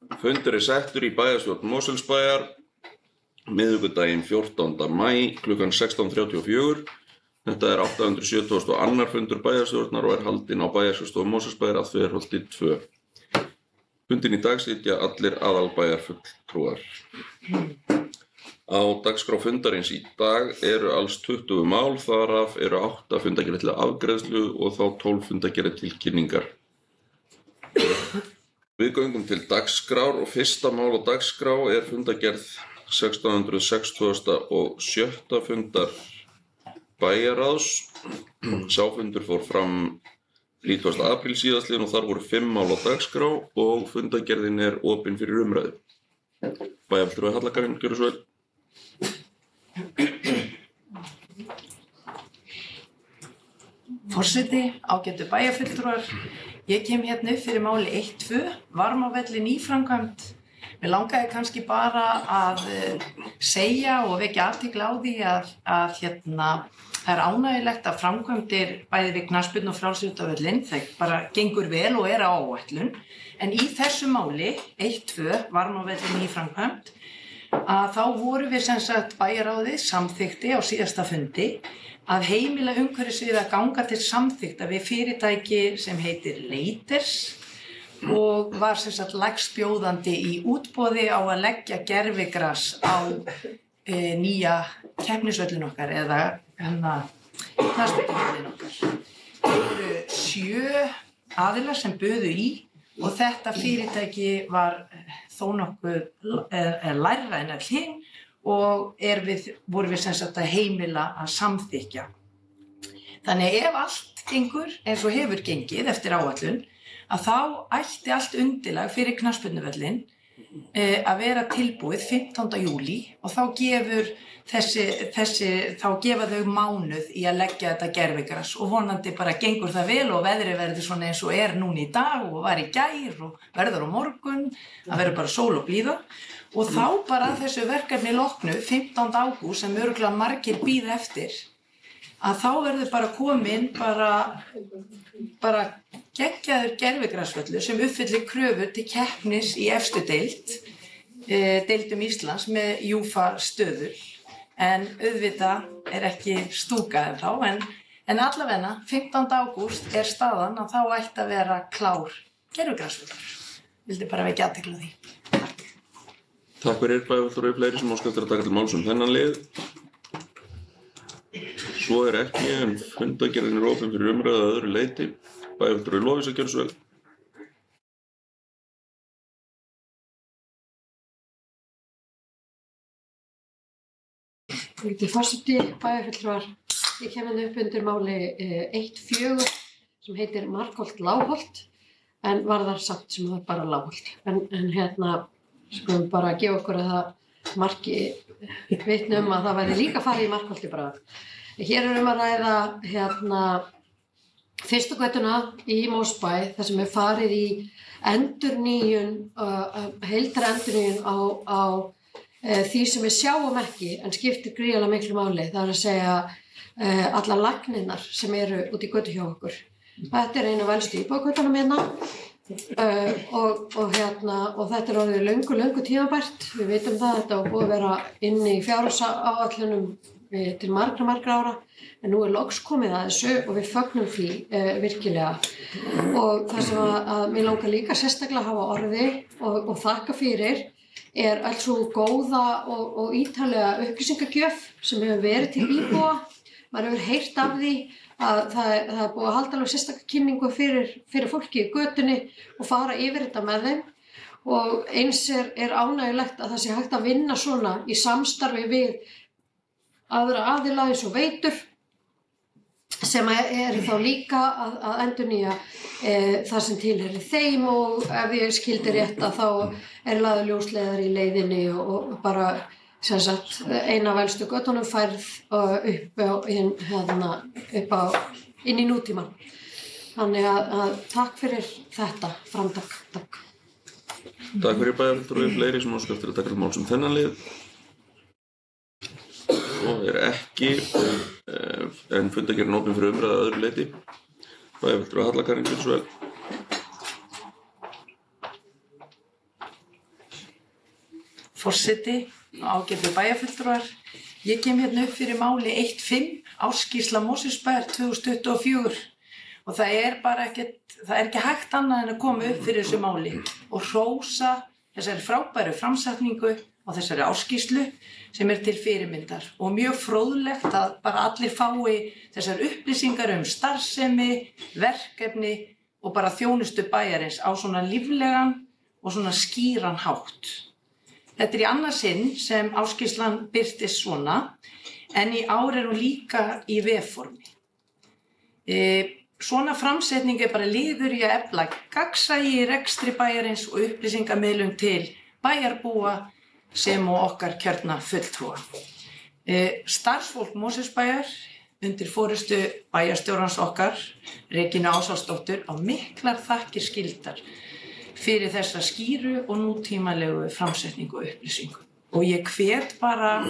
Fundur settur í bæjarstjórn Mosfellsbæjar miðvikudaginn 14. maí klukkan 16:34. Þetta 872. fundur bæjarstjórnar og haldinn á bæjarskrifstofu Mosfellsbæjar að Þverholti 2. Fundinn í dag sitja allir aðalbæjarfulltrúar. Á dagskrá fundarins í dag eru alls 20 mál, þar af eru 8 fundargerðir til afgreiðslu og þá 12 fundargerðir til kynningar. Við göngum til dagskrár og fyrsta mál á dagskrá fundargerð 1667. fundar bæjarráðs. Sá fundur fór fram 30. apríl síðastliðinn og þar voru 5 mál á dagskrá og fundargerðin opin fyrir umræðu. Bæjarfulltrúi Hallakarin, gjörðu svo vel. Forseti, ágætu bæjarfulltrúar, ég kem hérna upp fyrir máli 1.2, Varmavelli nýframkvæmd. Mér langaði kannski bara að segja og vekja athygli á því að það ánægjulegt að framkvæmdir bæði við knattspyrnu og frjálsíþróttavöllinn, það bara gengur vel og á áætlun. En í þessu máli, 1.2, Varmavelli nýframkvæmd, að þá voru við sem sagt bæjarráðið samþykkti á síðasta fundi að heimila umhverfisvið að ganga til samþykkta við fyrirtæki sem heitir Leiters og var sem sagt lægst bjóðandi í útboði á að leggja gervigras á nýja keppnisvöllinn okkar eða knattspyrnuvöllinn okkar. Það voru 7 aðilar sem buðu í og þetta fyrirtæki var þó nokkuð lægra en öll hin og voru við sem sagt að heimila að samþykkja. Þannig ef allt gengur eins og hefur gengið eftir áætlun, að þá ætti allt undirlag fyrir knattspyrnuvöllinn að vera tilbúið 15. júlí og þá gefa þau mánuð í að leggja þetta gervigras og vonandi bara gengur það vel og veðrið verður svona eins og núna í dag og var í gær og verður á morgun, það verður bara sól og blíða og þá bara þessu verkefni loknu 15. ágúst sem örugglega margir bíða eftir að þá verður bara komin bara geggjaður gervigrasvöllur sem uppfyllir kröfur til keppnis í efstu deildum Íslands með UEFA stöður. En auðvitað ekki stúkað ennþá, en allavega 15. ágúst staðan að þá ætti að vera klár gervigrasvöllur. Vildi bara vekja athygli á því. Takk. Takk fyrir bæjarfulltrúi, fleiri sem óska eftir að taka til máls þennan lið. Svo ekki, en fundargerðin opin fyrir umræðu að öðru leyti. Bæjarfulltrúi Lovísa, gjörðu svo vel. Forseti, bæjarfulltrúar, ég kem hérna upp undir máli 1.4 sem heitir Markholt-Lágholt en varðar samt sem það bara Lágholt. En skulum bara gefa okkur að það marki vitni að það væri líka farið í Markholti bara. Hér að ræða fyrstu götuna í Mosfellsbæ þar sem farið í endurnýjun, heildarendurnýjun á því sem við sjáum ekki en skiptir gríðarlega miklu máli. Það að segja allar lagnirnar sem eru út í götu hjá okkur. Þetta einu af elstu íbúðagötunum hérna og þetta orðið löngu tímabært. Við vitum það, þetta var búið að vera inni í fjárhagsáætlunum til margra ára en nú loks komið að þessu og við fögnum því virkilega. Og það sem að mig langar líka sérstaklega að hafa orði og þakka fyrir öll svo góða og ítarlega upplýsingagjöf sem hefur verið til íbúa. Maður hefur heyrt af því að það búið að halda alveg sérstaka kynningu fyrir fólki í götunni og fara yfir þetta með þeim. Og eins ánægjulegt að það sé hægt að vinna svona í samstarfi við aðra aðila eins og Veitur sem þá líka að endurnýja það sem tilheyrir þeim og ef ég skildi rétt að þá lagður ljósleiðar í leiðinni og bara sem sagt eina af elstu götunum færð inn í nútímann. Þannig að takk fyrir þetta framtak. Takk. Takk fyrir bæjarfulltrúi, fleiri sem óska eftir að taka til máls þennan lið. Svo ekki, en fundargerðin opin fyrir umræðu að öðru leyti. Bæjarfulltrúi Hallakarin, gjörðu svo vel. forseti, ágætu bæjarfulltrúar. Ég kem hérna upp fyrir máli 1.5, ársskýrsla Mosfellsbæjar 2024 og það er ekki hægt annað en að koma upp fyrir þessu máli og hrósa þessari frábæru framsetningu og þessari ársskýrslu sem til fyrirmyndar og mjög fróðlegt að bara allir fái þessar upplýsingar starfsemi, verkefni og bara þjónustu bæjarins á svona líflegan og svona skýran hátt. Þetta í annað sinn sem ársskýrslan birtist svona, en í ár hún líka í vefformi. Svona framsetning bara liður í að efla gagnsæi í rekstri bæjarins og upplýsingamiðlun til bæjarbúa sem og okkar kjörna fulltrúa. Starfsfólk Mosfellsbæjar undir forystu bæjarstjórans okkar, Regínu Ásvaldsdóttur, á miklar þakkir skyldar fyrir þessa skýru og nútímalegu framsetningu og upplýsingu. Og ég hvet bara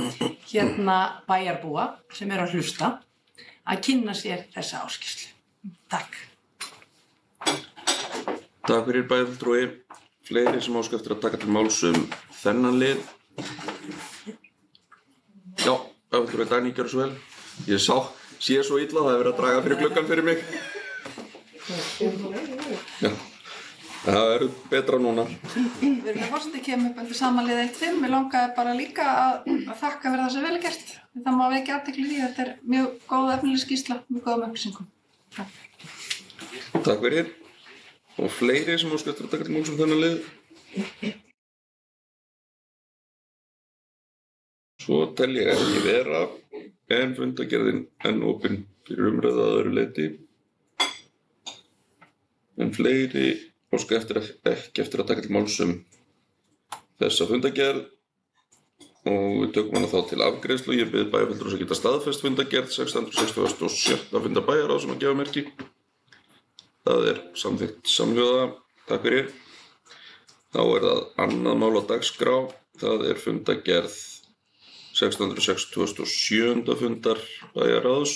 bæjarbúa sem að hlusta að kynna sér þessa áskýrslu. Takk. Takk fyrir bæjarfulltrúi. Fleiri sem óska eftir að taka til máls þennan lið. Já, bæjarfulltrúi Dagný, gjörðu svo vel. Ég sé svo illa, það verið að draga fyrir gluggann fyrir mig. Já. Það betra núna. Virðulegur forseti, kem upp undir samanlið 1.5. Mér langaði bara líka að þakka fyrir það sem vel gert. Það má vekja athygli í, þetta mjög góð efnileg skýrsla, mjög góðum upplýsingum. Takk fyrir. Og fleiri sem óska eftir að taka til máls þennan lið. Svo tel ég ekki vera, en fundargerðin enn opin fyrir umræðu að öðru leyti. En fleiri óska ekki eftir að taka til máls þessa fundargerð og við tökum hana þá til afgreiðslu. Ég bið bæjarfulltrúa að geta staðfest fundargerð 667. fundar bæjarráðs sem að gefa merki. Það samþykkt samhljóða. Takk fyrir. Þá það annað mál á dagskrá. Það fundargerð 667. fundar bæjarráðs.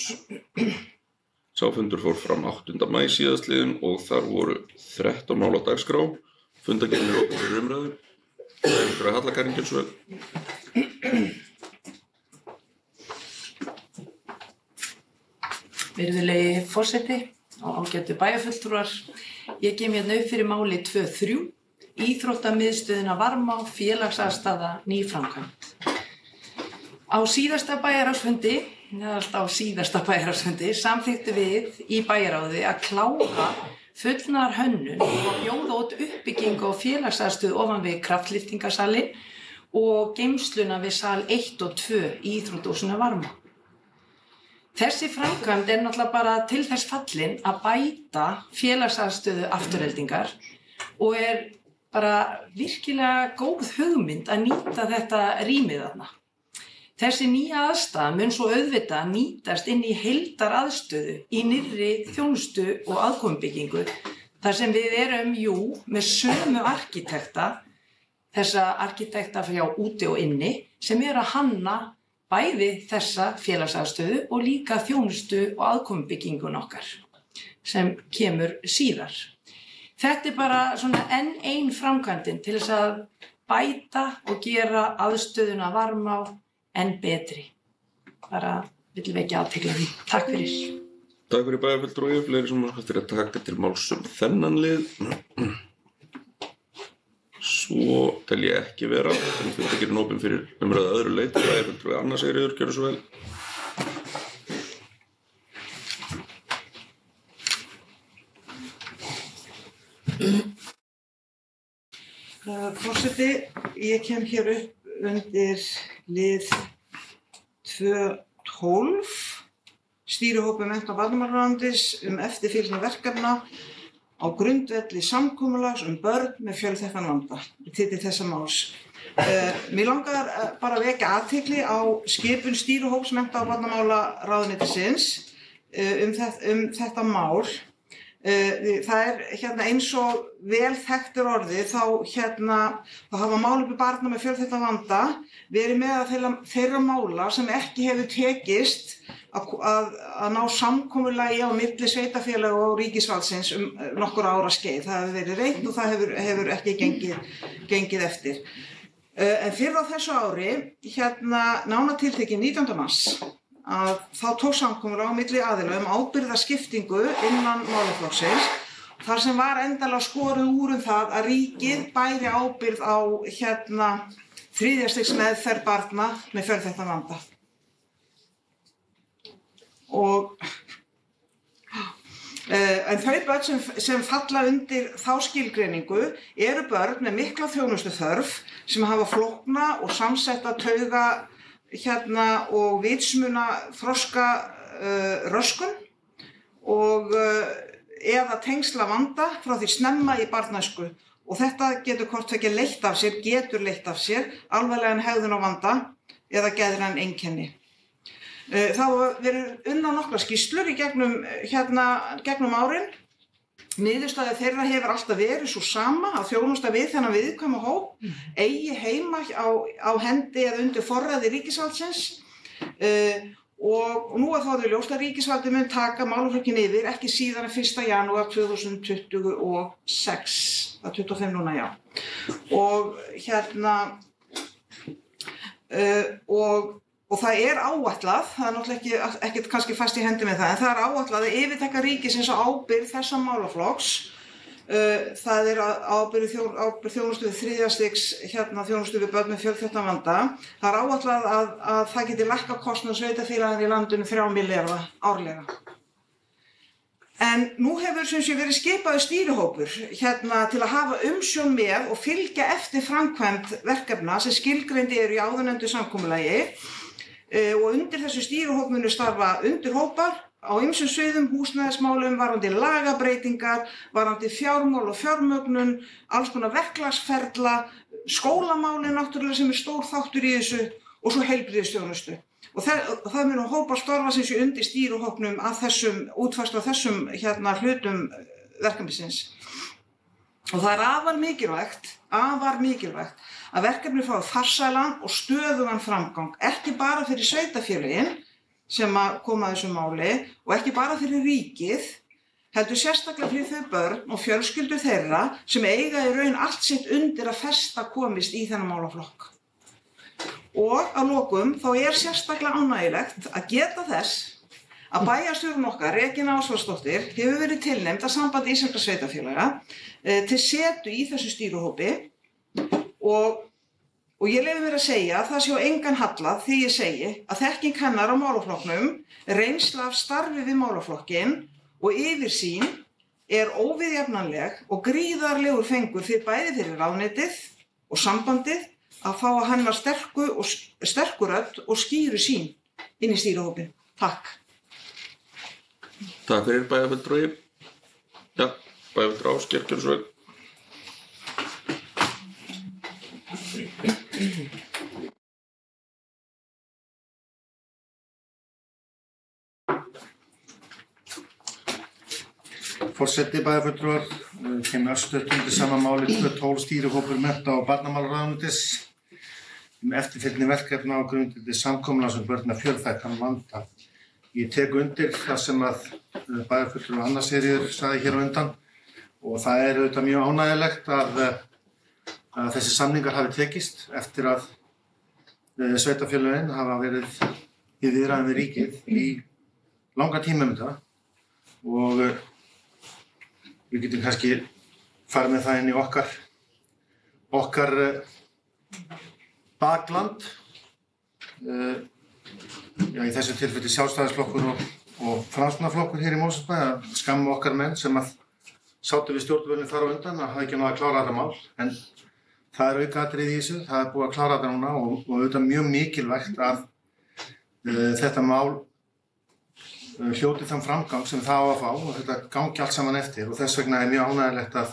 Sá fundur fór fram 8. maí síðastliðinn og þar voru 13 mál á dagskrá. Fundargerðin opin fyrir umræðu. Það Halla Karin Gilsvöld. Virðulegi forseti og ágætu bæjarfulltrúar. Ég kem hérna upp fyrir máli 2.3, íþróttamiðstöðina Varmá, félagsaðstaða, nýframkvæmd. Á síðasta bæjarráðsfundi samþykktu við í bæjarráði að klára fullnaðarhönnun og bjóða út uppbyggingu á félagsaðstöðu ofan við kraftlyftingasalinn og geymsluna við sal 1 og 2 í íþróttahúsinu Varmá. Þessi framkvæmd náttúrulega bara til þess fallin að bæta félagsaðstöðu Aftureldingar og bara virkilega góð hugmynd að nýta þetta rýmið þarna. Þessi nýja aðstaða mun svo auðvitað nýtast inn í heildaraðstöðu í nýrri þjónustu og aðkomubyggingu þar sem við með sömu arkitekta, þessa arkitekta frá úti og inni, sem að hanna bæði þessa félagsaðstöðu og líka þjónustu og aðkomubyggingun okkar sem kemur síðar. Þetta bara svona enn ein framkvæmdin til þess að bæta og gera aðstöðuna Varmá enn betri. Bara vill vekja athygli á því. Takk fyrir. Takk fyrir bæjarfulltrúi. Fleiri sem óska eftir að taka til máls þennan lið. Svo tel ég ekki vera, en fundargerðin opin fyrir umræðu að öðru leyti. Bæjarfulltrúi Anna Sigríður, gjörðu svo vel. Forseti, ég kem hér upp undir lið 2.12, stýrihópi mennta- og barnamálaráðuneytis eftirfylgni verkefna á grundvelli samkomulags börn með fjölþættan vanda, titill þessa máls. Mér langar bara að vekja athygli á skipun stýrihóps mennta- og barnamálaráðuneytisins þetta mál. Það eins og vel þekktur orðið, þá hafa málefni barna með fjölþættan vanda verið meðal þeirra mála sem ekki hefur tekist að ná samkomulagi á milli sveitarfélaga og ríkisvaldsins nokkur ára skeið. Það hefur verið reynt og það hefur ekki gengið eftir. En fyrir á þessu ári, nánar tiltekið 19. mars, að þá tók samkomulag á milli aðila ábyrgðarskiptingu innan málaflokksins, þar sem var endanlega skorið úr það að ríkið bæri ábyrgð á þriðja stigs meðferð barna með fjölþættan vanda. En þau börn sem falla undir þá skilgreiningu eru börn með mikla þjónustuþörf sem hafa flókna og samsetta tauga og vitsmuna þroska röskun og eða tengsla vanda frá því snemma í barnæsku. Og þetta getur hvort tveggja getur leitt af sér alvarlegan hegðun á vanda eða geðræn einkenni. Það hafa verið unnar nokkrar skýrslur í gegnum árin. Niðurstaða þeirra hefur alltaf verið svo sama að þjónusta við þennan viðkvæma hóp eigi heima á hendi eða undir forræði ríkisvaldsins og nú það ljóst að ríkisvaldið mun taka málaflokkinn yfir ekki síðar en 1. janúar 2026, það 25 núna, já. Og það áætlað, það náttúrulega ekkert kannski fast í hendi með það, en það áætlað að yfirtaka ríkisins á ábyrgð þessa málaflokks. Það ábyrgð þjónustu við þriðja stigs þjónustu við börn með fjölþættan vanda. Það áætlað að það geti lækkað kostnað sveitarfélaganna í landinu 3 milljarða árlega. En nú hefur verið skipaður stýrihópur til að hafa umsjón með og fylgja eftir framkvæmd verkefna sem skilgreindir eru í áðurnefndu samkomulagi og undir þessu stýrihóp munu starfa undirhópar á ýmsum sviðum, húsnæðismálum, varðandi lagabreytingar, varðandi fjármál og fjármögnun, alls konar verklagsferla, skólamálin náttúrulega sem stór þáttur í þessu og svo heilbrigðisþjónustu. Og það munu hópar starfa sem sé undir stýrihópnum að útfærslu á þessum hlutum verkefnisins. Og það afar mikilvægt að verkefni fái farsælan og stöðugan framgang, ekki bara fyrir sveitarfélögin sem koma að þessu máli og ekki bara fyrir ríkið, heldur sérstaklega fyrir þau börn og fjölskyldur þeirra sem eiga í raun allt sitt undir að festa komist í þennan málaflokk. Og að lokum þá sérstaklega ánægjulegt að geta þess að bæjarstjórinn okkar, Regína Ásvaldsdóttir, hefur verið tilnefnd af Sambandi íslenskra sveitarfélaga til setu í þessu stýrihópi og ég leyfi mér að segja að það sé á engan hallað því ég segi að þekking hennar á málaflokknum, reynsla af starfi við málaflokkinn og yfirsýn óviðjafnanleg og gríðarlegur fengur bæði fyrir ráðuneytið og sambandið að fá að hennar sterku rödd og skýru sýn inn í stýrihópinn. Takk. Takk fyrir bæjarfulltrúi. Já, bæjarfulltrúi Ásgeir Kjölsveit. Forseti, bæjarfulltrúar, kemur örstutt undir sama máli 12 stýrihópur mennta- og barnamálaráðuneytis eftirfylgni verkefna á grundvelli samkomulags börn með fjölþættan vanda. Ég tek undir það sem bæjarfulltrúi Anna Sigríður sagði hér á undan og það auðvitað mjög ánægjulegt að þessi samningar hafi tekist eftir að sveitarfélögin hafa verið í viðræðum við ríkið í langa tíma þetta og við getum kannski farið með það inn í okkar bakland. Í þessu tilfelli Sjálfstæðisflokkur og Framsóknarflokkur hér í Mosfellsbæ að skamma okkar menn sem sátu við stjórnvölinn þar á undan að hafa ekki náð að klára þetta mál. En það aukaatriði í þessu, það búið að klára þetta núna og auðvitað mjög mikilvægt að þetta mál hljóti þann framgang sem það á að fá og þetta gangi allt saman eftir og þess vegna mjög ánægjulegt að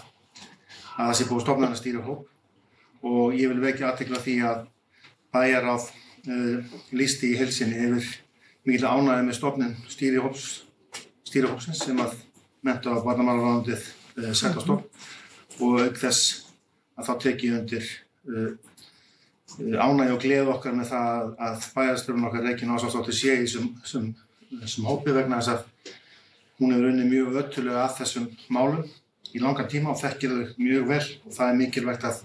það sé búið að stofna þennan stýrihóp og ég vil vekja athygli á því að bæjarráð lýsti í heild sinni yfir mikil ánægju með stofnun stýrihópsins sem að mennta- og barnamálaráðuneytið sett á stofn og auk þess að þá tek ég undir ánægju og gleði okkar með það að bæjarstjórinn okkar Regína Ásvaldsdóttir sé í þessum hópi vegna þess að hún hefur unnið mjög öttulega að þessum málum í langan tíma og þekkir þau mjög vel og það mikilvægt að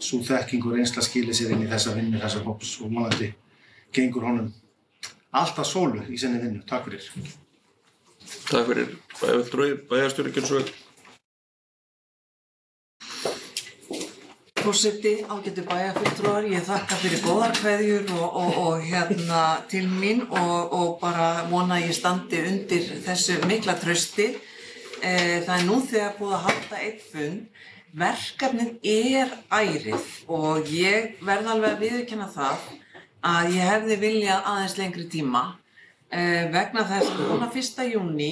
sú þekking og reynsla skili sér inn í þessa vinnu, þessa hóps og vonandi gengur honum alltaf sólu í sinni vinnu. Takk fyrir. Takk fyrir. Bæjarfulltrúi, bæjarstjóri gjörðu svo vel. Forseti, ágætu bæjarfulltrúar, ég þakka fyrir góðar kveðjur og til mín og bara vona að ég standi undir þessu mikla trausti. Það nú þegar búið að halda einn fund. Verkefnið ærið og ég verð alveg að viðurkenna það að ég hefði viljað aðeins lengri tíma vegna þess að núna 1. júní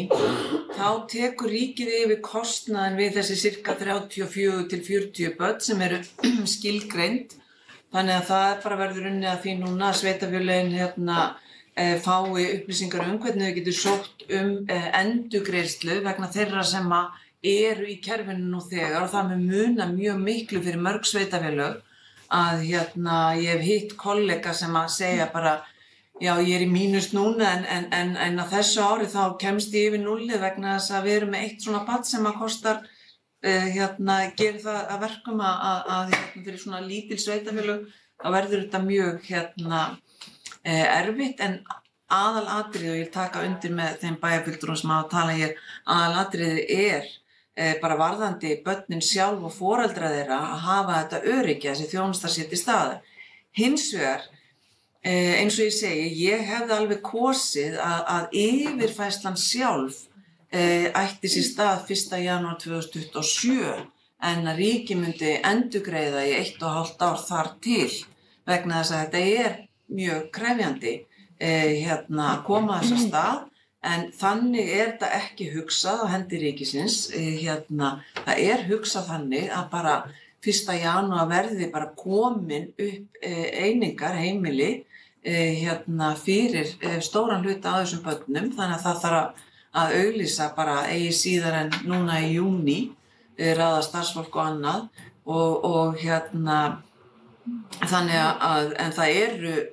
þá tekur ríkið yfir kostnaðinn við þessi ca. 34 til 40 börn sem eru skilgreind. Þannig að það bara verður unnið að því núna að sveitarfélögin fái upplýsingar hvernig þau getur sótt endurgreiðslu vegna þeirra sem eru í kerfinu nú þegar og það mun muna mjög miklu fyrir mörg sveitarfélög að ég hef hitt kollega sem að segja bara já ég í mínus núna en á þessu ári þá kemst ég yfir núllið vegna þess að við erum með eitt svona barn sem að kostar gerir það að verkum að fyrir svona lítil sveitarfélög þá verður þetta mjög erfitt en aðalatriði og ég taka undir með þeim bæjarfulltrúum sem hafa talað hér aðalatriði bara varðandi börnin sjálf og foreldra þeirra að hafa þetta öryggi þessi þjónusta sé til staðar. Hins vegar, eins og ég segi, ég hefði alveg kosið að yfirfærslan sjálf ætti sér stað 1. janúar 2027 en að ríkið myndi endurgreiða í 1,5 ár þar til vegna þess að þetta mjög krefjandi að koma þess að stað. En þannig þetta ekki hugsað á hendi ríkisins, það hugsað þannig að bara 1. janúar verði bara komin upp einingar heimili fyrir stóran hluta af þessum börnum, þannig að það þarf að auglýsa bara eigi síðar en núna í júní, ráða starfsfólk og annað og þannig að, en það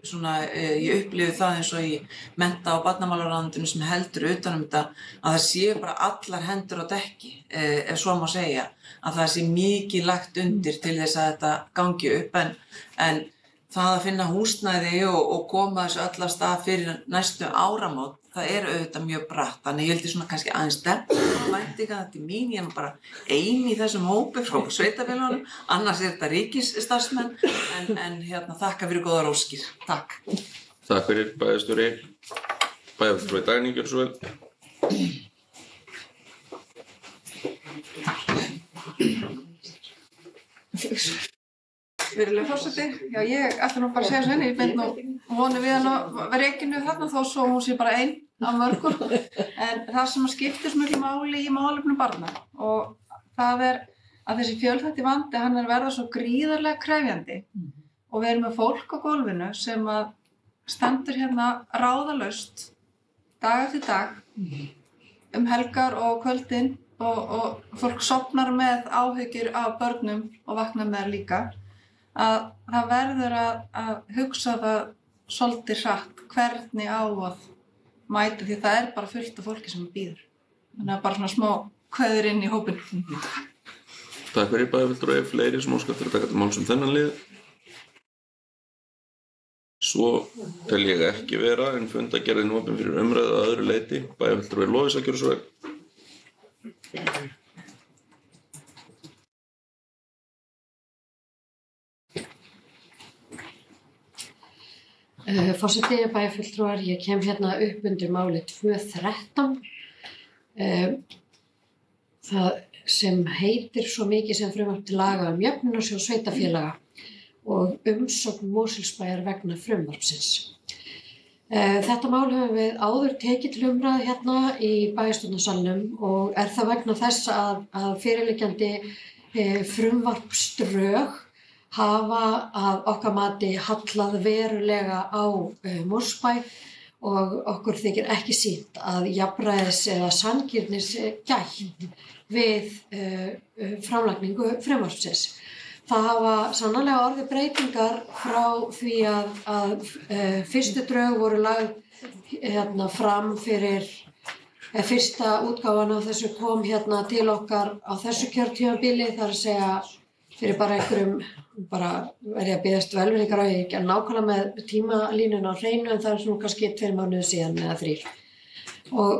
svona, ég upplifi það eins og í mennta- og barnamálaráðuneytinu sem heldur utan þetta að það séu bara allar hendur á dekki, ef svo má segja, að það sé mikið lagt undir til þess að þetta gangi upp en það að finna húsnæði og koma þessu öll af stað fyrir næstu áramót, það auðvitað mjög bratt, þannig ég held svona kannski aðeins væntingar þetta mín, ég bara ein í þessum hópi frá sveitarfélögunum, annars þetta ríkisstarfsmenn, en þakka fyrir góðar óskir. Takk. Takk fyrir bæjarstjóri, bæjarfulltrúi Dagný, gjörðu svo vel. Virðulegur forseti, já ég ætla nú bara að segja svo henni, ég beint nú voni við hann að vera rekinu þarna þó svo hún sé bara ein af mörgum, en það sem skiptir svo miklu máli í málefnum barna og það að þessi fjölþætti vandi hann verða svo gríðarlega krefjandi og við erum með fólk á gólfinu sem að stendur hérna ráðalaust dag eftir dag helgar og kvöldin og fólk sofnar með áhyggjur af börnum og vaknar með líka. Að það verður að hugsa það svolítið hratt hvernig á að mæta því það bara fullt af fólki sem bíður. Þannig að bara svona smá kveður inn í hópinn. Takk fyrir bæjarfulltrúi, fleiri sem óskar eftir að taka til máls þennan lið. Svo tel ég ekki vera en fundargerðin opin fyrir umræðu að öðru leyti. Bæjarfulltrúi Lovísa, gjörðu svo vel. Forseti, bæjarfulltrúar, ég kem hérna upp undir máli 213. Það sem heitir svo mikið sem frumvarp til laga jöfnunarsjóð sveitarfélaga og umsókn Mosfellsbæjar vegna frumvarpsins. Þetta mál höfum við áður tekið til umræðu hérna í bæjarstjórnarsalnum og það vegna þess að fyrirliggjandi frumvarpsdrög hafa að okkar mati hallað verulega á Mosfellsbæ og okkur þykir ekki sýnt að jafnræðis eða sanngirnis gætt við framlagningu frumvarpsins. Það hafa sannarlega orðið breytingar frá því að fyrstu drög voru lagð fram fyrir fyrsta útgáfan af þessu kom hérna til okkar á þessu kjörtímabili, þar að segja fyrir bara einhverjum, bara verið að biðjast velvirðingar á, ég ekki að nákvæmlega með tímalínuna á hreinu en það er svona kannski 2 mánuðir síðan eða 3. Og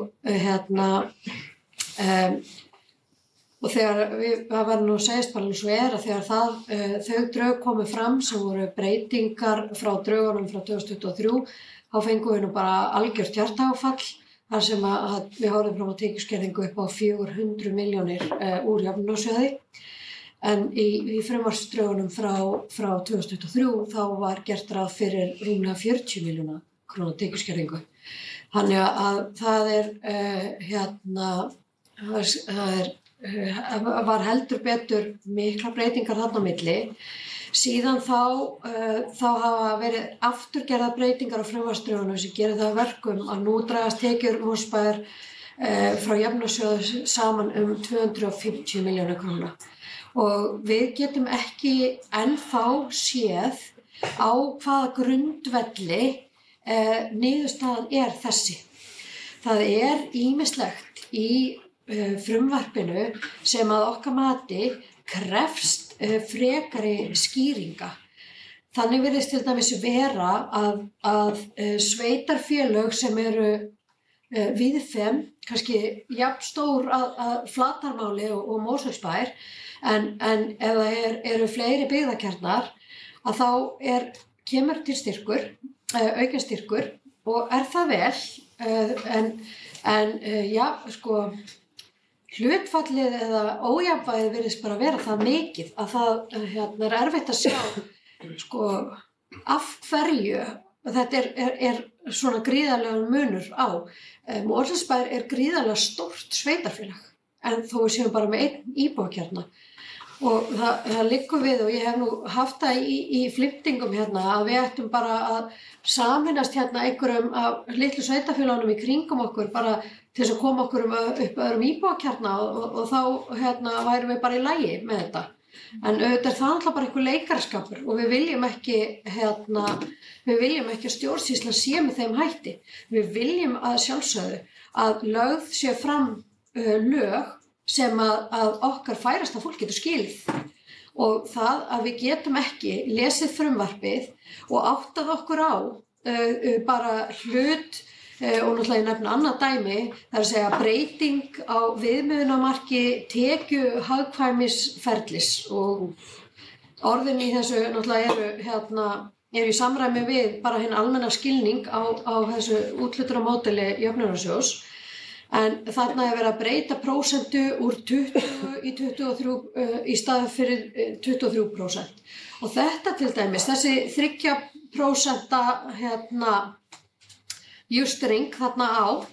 og þegar það var nú segist bara svo að þegar þau drög komu fram sem voru breytingar frá drögunum frá 2023, þá fengum við nú bara algjört hjartaáfall þar sem að við horfum fram á tekjuskerðingu upp á 400 milljónir úr jöfnunarsjóði. En í frumvarpsdrögunum frá 2023 þá var gert ráð fyrir rúmlega 40 milljóna króna tekjuskerðingu. Þannig að það var heldur betur mikla breytingar þarna á milli. Síðan þá hafa verið afturgerðar breytingar á frumvarpsdrögunum sem gerir það að verkum að nú dragast tekjur Mosfæðar frá jöfnunarsjóði saman 250 milljóna króna. Og við getum ekki ennþá séð á hvaða grundvelli niðurstaðan þessi. Það ýmislegt í frumvarpinu sem að okkar mati krefst frekari skýringa. Þannig virðist til dæmis vera að sveitarfélög sem eru víðfeðm, kannski jafn stór að Flatarmáli og Mosfellsbær, en ef það eru fleiri byggðakjarnar, að þá kemur til styrkur, aukinn styrkur, og það vel, hlutfallið eða ójafnvægið virðist bara vera það mikið að það erfitt að sjá af hverju þetta svona gríðarlegur munur á. Mosfellsbær gríðarlega stórt sveitarfélag en þó við séum bara með 1 íbúakjarna. Og það liggur við og ég hef nú haft það í flimtingum að við ættum bara að sameinast einhverjum af litlu sveitarfélögunum í kringum okkur bara til þess að koma okkur upp öðrum íbúakjarna og þá værum við bara í lagi með þetta. En auðvitað það alltaf bara einhver leikarskapur og við viljum ekki að stjórnsýslan sé með þeim hætti. Við viljum að sjálfsögðu að lögð sé fram lög sem að okkar færasta fólk getur skilið. Og það að við getum ekki lesið frumvarpið og áttað okkur á bara hlut og náttúrulega ég nefna annað dæmi, það að segja breyting á viðmiðunarmarki tekjuhagkvæmisferlis og orðin í þessu náttúrulega eru í samræmi við bara hinn almenna skilning á þessu úthlutunarmódeli jöfnunarsjóðs. En þarna verið að breyta prósentu úr 20 í 23 í staðinn fyrir 23%. Og þetta til dæmis, þessi 3% justering þarna á,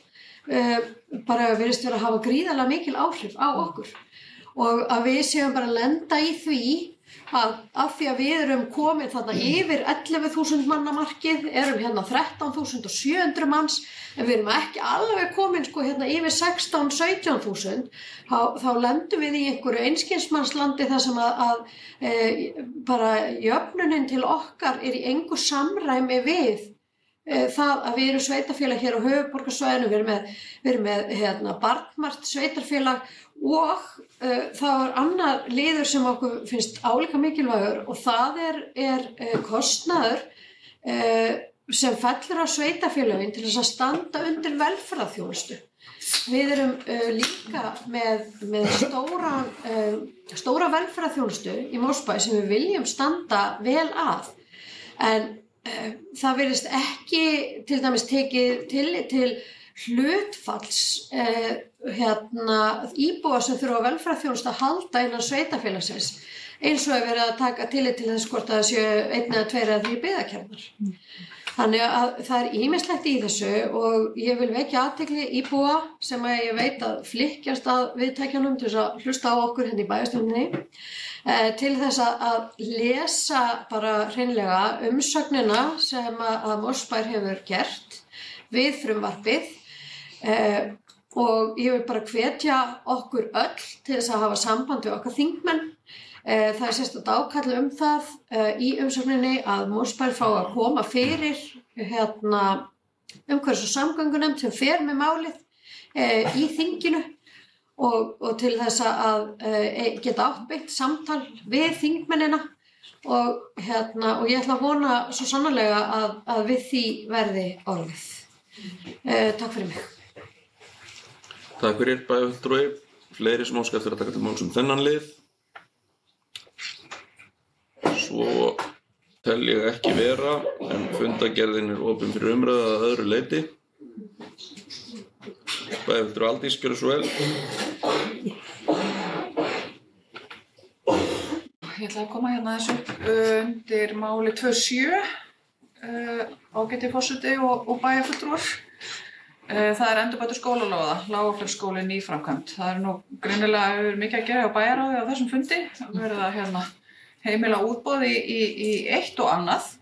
bara virðist vera að hafa gríðarlega mikil áhrif á okkur. Og að við séum bara að lenda í því að af því að við erum komin þarna yfir 11.000 manna markið, erum 13.700 manns, en við erum ekki alveg komin yfir 16-17.000, þá lendum við í einhverju einskinsmannslandi þar sem að bara jöfnunin til okkar í engu samræmi við það að við erum sveitarfélag hér á höfuðborgarsvæðinu, við erum með barnmargt sveitarfélag og það annar liður sem okkur finnst álíka mikilvægur og það kostnaður sem fellur á sveitarfélögin til þess að standa undir velferðarþjónustu. Við erum líka með stóra velferðarþjónustu í Mosfellsbæ sem við viljum standa vel að, en það virðist ekki til dæmis tekið tillit til hlutfalls íbúa sem þurfa á velferðarþjónustu að halda innan sveitarfélagsins, eins og verið að taka tillit til þess hvort það séu 1 eða 2 eða 3 byggðakjarnar. Þannig að það ýmislegt í þessu og ég vil vekja athygli íbúa sem ég veit að flykkjast að viðtækjanum til þess að hlusta á okkur í bæjarstjórninni, til þess að lesa bara hreinlega umsögnina sem að Mosfellsbær hefur gert við frumvarpið og ég vil bara hvetja okkur öll til þess að hafa samband við okkar þingmenn. Það sérstakt ákall það í umsögninni að Mosfellsbær fá að koma fyrir umhverfis- og samgöngunefnd sem fer með málið í þinginu og til þess að geta átt beint samtal við þingmennina og ég ætla að vona svo sannarlega að við því verði orðið. Takk fyrir mig. Takk fyrir bæjarfulltrúi. Fleiri sem óska eftir að taka til máls þennan lið. Svo tel ég ekki vera, en fundargerðin opin fyrir umræðu að öðru leyti. Bæjarfulltrúi Aldís, gjörðu svo vel. Ég ætla að koma hérna þessu undir máli 2.7, ágæti forseti og bæjarfulltrúar. Það endurbætur skólalóða, Lágafellsskóli nýframkvæmd. Það nú greinilega mikið að gera á bæjarráði á þessum fundi. Verið að heimila útboð í eitt og annað.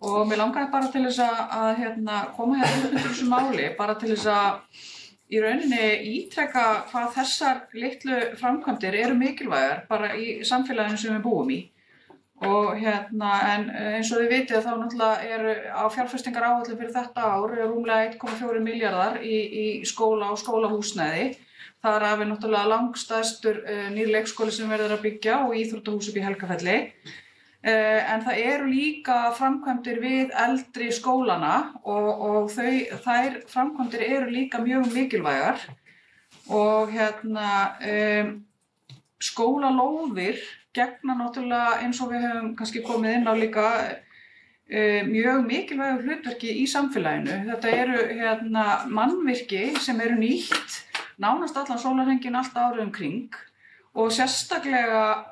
Og mér langaði bara til þess að koma undir þessu máli, bara til þess að í rauninni ítreka hvað þessar litlu framkvæmdir eru mikilvægar bara í samfélaginu sem við búum í. Og en eins og þið vitið þá náttúrulega á fjárfestingaráætlun fyrir þetta ár rúmlega 1,4 milljarðar í skóla og skólahúsnæði. Þar af náttúrulega langstærstur nýr leikskóli sem verður að byggja og íþróttahús upp í Helgafelli. En það eru líka framkvæmdir við eldri skólana og þær framkvæmdir eru líka mjög mikilvægar. Og skólalóðir gegna náttúrulega eins og við höfum kannski komið inn á líka mjög mikilvægu hlutverki í samfélaginu. Þetta eru mannvirki sem eru nýtt nánast allan sólarhringinn allt árið kring og sérstaklega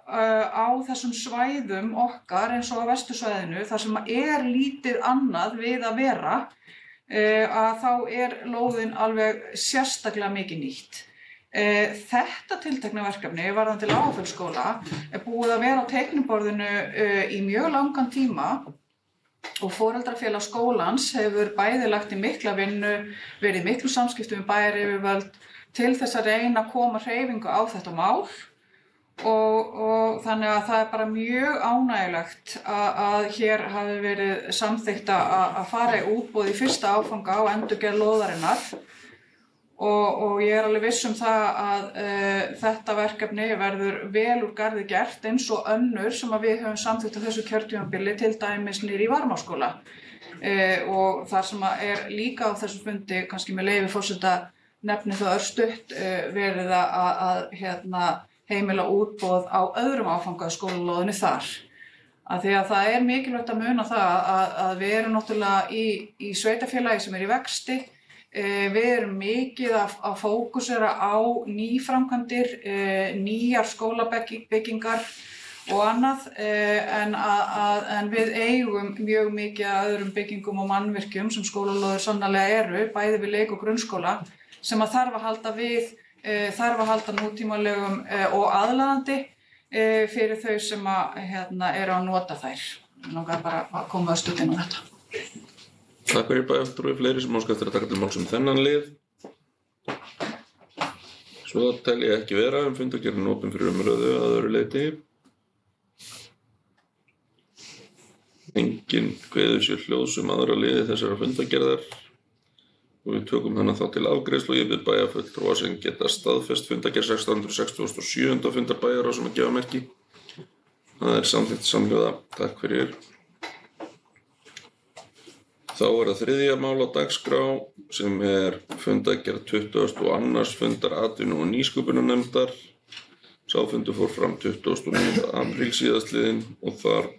á þessum svæðum okkar eins og á vestursvæðinu þar sem lítið annað við að vera að þá lóðin alveg sérstaklega mikið nýtt. Þetta tiltekna verkefni varðandi Lágafellsskóla búið að vera á teikniborðinu í mjög langan tíma og foreldrafélag skólans hefur bæði lagt í mikla vinnu, verið í miklu samskiptum við bæjaryfirvöld til þess að reyna að koma hreyfingu á þetta mál og þannig að það bara mjög ánægjulegt að hér hafi verið samþykkt að fara í útboð í fyrsta áfanga á endurgerð lóðarinnar. Og ég alveg viss það að þetta verkefni verður vel úr garði gert eins og önnur sem við höfum samþykkt á þessu kjörtímabili til dæmis niðri í Varmárskóla. Og þar sem líka á þessu fundi, kannski með leyfi forseta nefni það örstutt, verið að heimila útboð á öðrum áfanga skólalóðinni þar. Af því að það mikilvægt að muna það að við erum náttúrulega í sveitarfélagi sem í vexti. Við erum mikið að fókusera á nýframkvæmdir, nýjar skólabyggingar og annað en við eigum mjög mikið að öðrum byggingum og mannvirkjum sem skólalóðir sannarlega eru, bæði við leik- og grunnskóla sem að þarf að halda við, þarf að halda nútímalegum og aðlaðandi fyrir þau sem eru að nota þær. Ég langar bara að koma örstutt inn á þetta. Takk fyrir bæjarfulltrúi. Fleiri sem óska eftir að taka til máls þennan lið. Svo tel ég ekki vera fundargerðin opin fyrir umræðu að öðru leyti. Enginn kveður sér hljóðs aðra liði þessara fundargerðar og við tökum hana þá til afgreiðslu og ég bið bæjarfulltrúa sem geta staðfest fundargerð 1667. Fundar bæjarráðs sem að gefa merki. Það samþykkt samhljóða. Takk fyrir. Þá það þriðja mál á dagskrá sem fundargerð 22. fundar atvinnu- og nýsköpunarnefndar. Sá fundur fór fram 29. apríl síðastliðinn og þar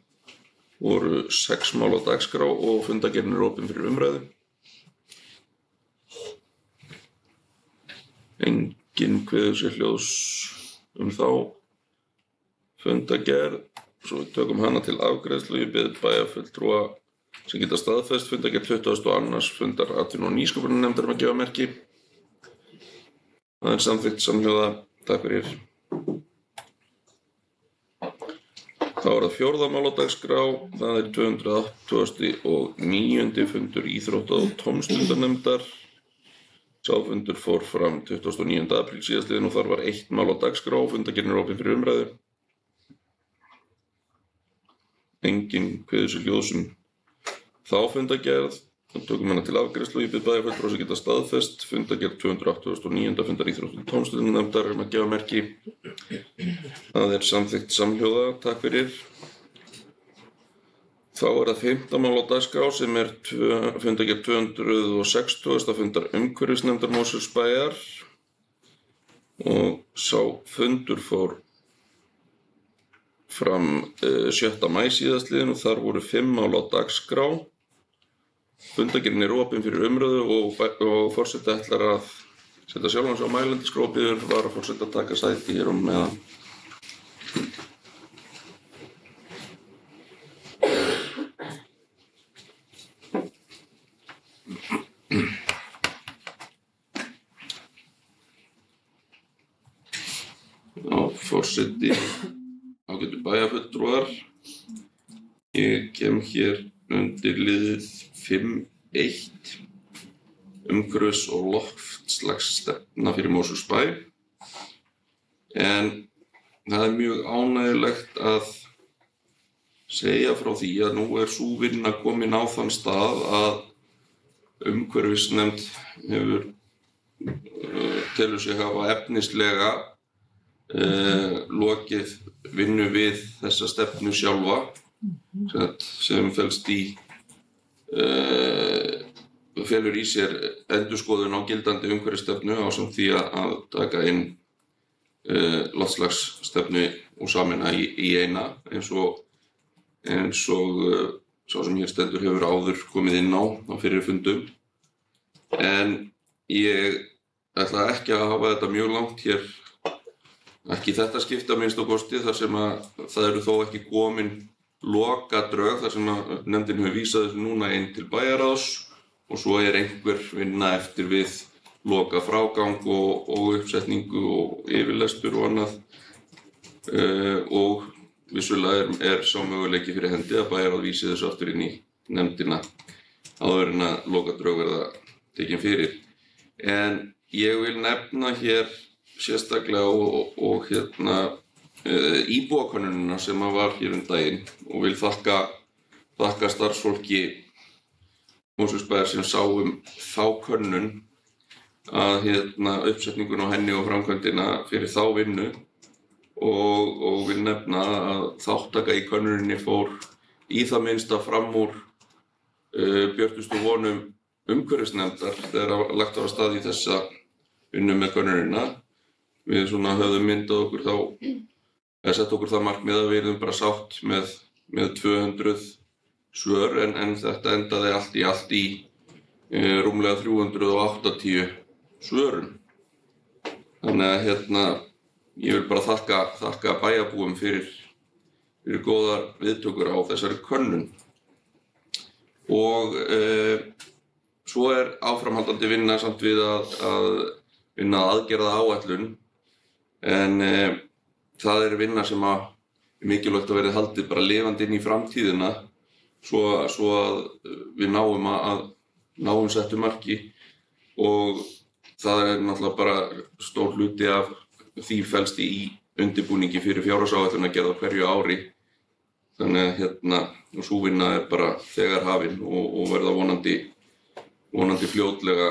voru 6 mál á dagskrá og fundargerðin opin fyrir umræðu. Enginn kveður sér hljóðs þá fundargerð, svo við tökum hana til afgreiðslu. Ég bið bæjarfulltrúa sem geta staðfest fundargerð 22. fundar atvinnu- og nýsköpunarnefndar að gefa merki. Það samþykkt samhljóða. Takk fyrir. Þá það 4. mál á dagskrá. Það 289. fundur íþrótta- og tómstundanefndar. Sá fundur fór fram 29. apríl síðastliðinn og þar var 1 mál á dagskrá og fundargerðin opin fyrir umræðu. Enginn kveður sér hljóðs þá fundargerð. Tökum hana til afgreiðslu og ég bið bæjarfulltrúa sem geta staðfest fundargerð 289. fundar íþrótta- og tómstundunefndar að gefa merki. Það samþykkt samhljóða, takk fyrir. Þá það 15. mál á dagskrá sem fundargerð 260. fundar umhverfisnefndar Mosfellsbæjar og sá fundur fór fram 7. maí síðastliðinn og þar voru 5 mál á dagskrá. Fundargerðin opin fyrir umröðu og forseti ætlar að setja sjálfan sig á mælendaskrá og biður varaforseta að taka sæti hér meðan. Forseti, ágætu bæjarfulltrúar. Ég kem hér undir liðið 5.1 umhverfis- og loftslagsstefna fyrir Mosfellsbæ. En það mjög ánægjulegt að segja frá því að nú sú vinna komin á þann stað að umhverfisnefnd telur sig hafa efnislega lokið vinnu við þessa stefnu sjálfa sem felst felur í sér endurskoðun á gildandi umhverfisstefnu ásamt því að taka inn loftslagsstefnu og sameina í eina eins og sá sem hér stendur hefur áður komið inn á fyrri fundum. En ég ætla ekki að hafa þetta mjög langt hér, ekki þetta skipta minnst á kosti þar sem að það eru þó ekki komin lokadrög þar sem að nefndin hefur vísað þessu núna inn til bæjarráðs og svo einhver vinna eftir við loka frágang og uppsetningu og yfirlestur og annað og vissulega sá möguleiki fyrir hendi að bæjarráð vísi þessu aftur inn í nefndina áður en að lokadrög verða tekin fyrir. En ég vil nefna hér sérstaklega og íbúakönnunina sem var hér daginn og vil þakka starfsfólki Mosfellsbæjar sem sá þá könnun að uppsetningun á henni og framkvæmdina fyrir þá vinnu og vil nefna að þátttaka í könnuninni fór í það minnsta fram úr björtustu vonum umhverfisnefndar þegar lagt var af stað í þessa vinnu með könnunina. Við höfðum myndað okkur sett okkur það markmið að við erum bara sátt með 200 svör en þetta endaði allt í rúmlega 380 svörum. Þannig að ég vil bara þakka bæjarbúum fyrir góðar viðtökur á þessari könnun. Og svo áframhaldandi vinna samt við að vinna aðgerða áætlun en það vinna sem mikilvægt að verði haldið bara lifandi inn í framtíðina svo að við náum settu marki og það náttúrulega bara stór hluti af því felst í undirbúningi fyrir fjárhagsáætlunargerð á hverju ári. Þannig að sú vinna bara þegar hafin og verða vonandi fljótlega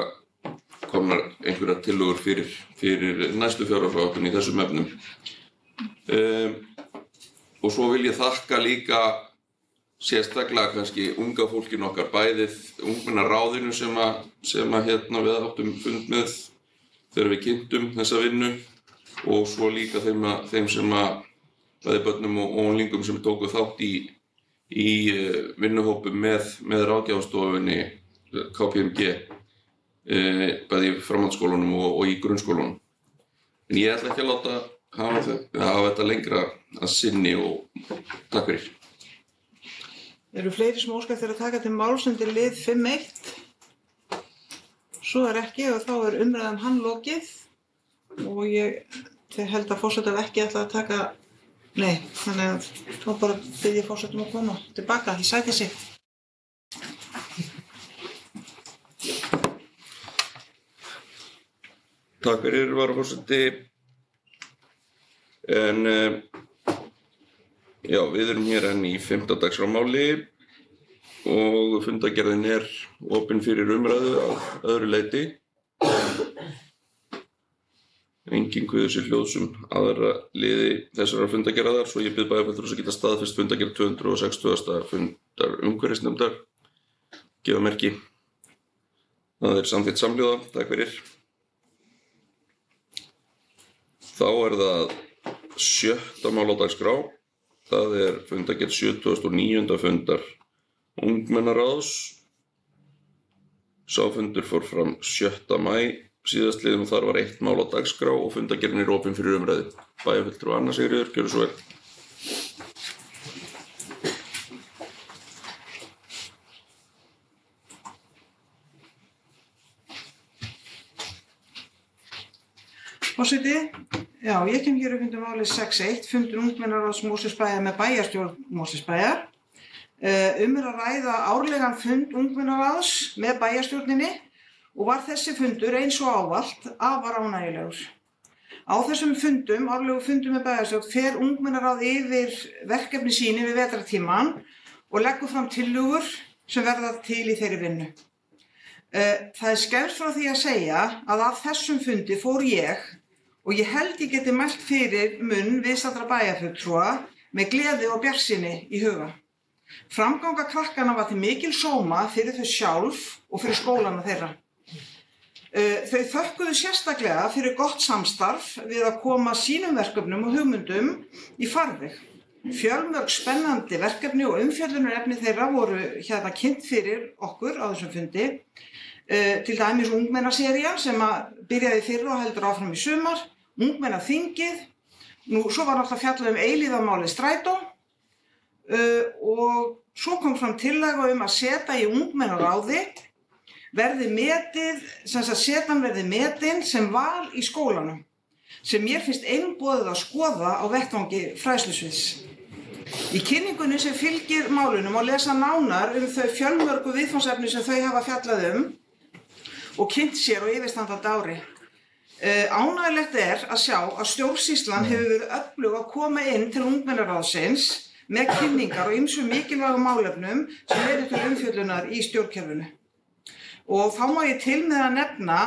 komnar einhverjar tillögur fyrir næstu fjárhagsáætlun í þessum efnum. Og svo vil ég þakka líka sérstaklega kannski unga fólkinu okkar, bæðið ungmennaráðinu sem við áttum fund með þegar við kynntum þessa vinnu og svo líka þeim sem bæði börnum og unglingum sem tóku þátt í vinnuhópum með ráðgjafarstofunni KPMG bæði í framhaldsskólunum og í grunnskólunum. En ég ætla ekki að láta hafa þetta lengra að sinni og takk fyrir. Eru fleiri sem óska eftir að taka til máls undir lið 5.1? Svo ekki og þá umræðan hann lokið og ég held að forseti ekki ætla að taka, þannig að þá bara bið ég forsetum að koma tilbaka í sæti sitt. Takk fyrir, varaforseti. En já, við erum hér enn í 5. dagskrármáli og fundargerðin opin fyrir umræðu að öðru leyti. Enginn kveður sér hljóðs aðra liði þessarar fundargerðar, svo ég bið bæjarfulltrúa að geta staðfest fundargerð 260. fundar umhverfisnefndar. Gefa merki. Það samþykkt samhljóða. Takk fyrir. Þá það 7. mál á dagskrá. Það fundargerð 79. fundar ungmennaráðs. Sá fundur fór fram 7. maí síðastliðinn og þar var 1 mál á dagskrá og fundargerðin opin fyrir umræðu. Bæjarfulltrúi Anna Sigríður, gjörðu svo vel. Forseti, já, ég kem hér upp undir málið 6.1, fundur ungmennaráðs Mosfellsbæjar með bæjarstjórn Mosfellsbæjar. Að ræða árlegan fund ungmennaráðs með bæjarstjórninni og var þessi fundur eins og ávallt afar ánægjulegur. Á þessum fundum, árlegu fundum með bæjarstjórn, fer ungmennaráð yfir verkefni sín yfir vetrartímann og leggur fram tillögur sem verða til í þeirri vinnu. Það skemmst frá því að segja að af þessum fundi fór ég, og ég held ég geti mælt fyrir munn viðstaddra bæjarfulltrúa með gleði og bjartsýni í huga. Framganga krakkana var til mikil sóma fyrir þau sjálf og fyrir skólana þeirra. Þau þökkuðu sérstaklega fyrir gott samstarf við að koma sínum verkefnum og hugmyndum í farveg. Fjölmörg spennandi verkefni og umfjöllunarefni þeirra voru kynnt fyrir okkur á þessum fundi. Til dæmis ungmennaserían sem byrjaði fyrr og heldur áfram í sumar, ungmennaþingið, svo var náttúrulega fjallað eilífðarmálið strætó og svo kom fram tillaga að seta í ungmennaráði setan verði metin sem val í skólanum, sem mér finnst einboðið að skoða á vettvangi fræðslusviðs. Í kynningunni sem fylgir málunum má lesa nánar þau fjölmörgu viðfangsefni sem þau hafa fjallað og kynnt sér á yfirstandandi ári. Ánægjulegt að sjá að stjórnsýslan hefur verið öflug að koma inn til ungmennaráðsins með kynningar og ýmsum mikilvægum málefnum sem eru til umfjöllunar í stjórnkerfinu. Og þá má ég til með að nefna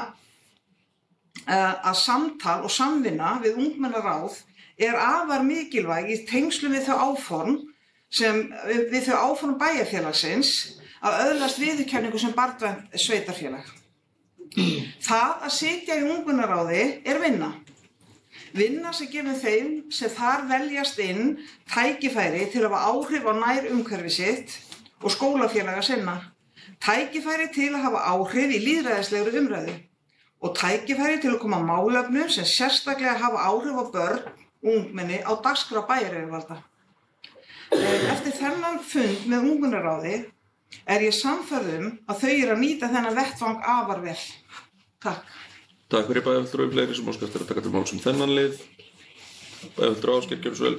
að samtal og samvinna við ungmennaráð afar mikilvæg í tengslum við þau áform bæjarfélagsins að öðlast viðurkenningu sem barnvænt sveitarfélag. Það að sitja í ungmennaráði vinna. Vinna sem gefur þeim sem þar veljast inn tækifæri til að hafa áhrif á nærumhverfi sitt og skólafélaga sinna. Tækifæri til að hafa áhrif í lýðræðislegri umræðu og tækifæri til að koma málefnum sem sérstaklega hafa áhrif á börn og ungmenni á dagskrá bæjaryfirvalda. Eftir þennan fund með ungmennaráði ég sannfærð að þau eru að nýta þennan vettvang afar vel. Takk. Takk fyrir bæjarfulltrúi, fleiri sem óskast að taka til máls þennan lið. Bæjarfulltrúi Ásgeir, gjörðu svo vel.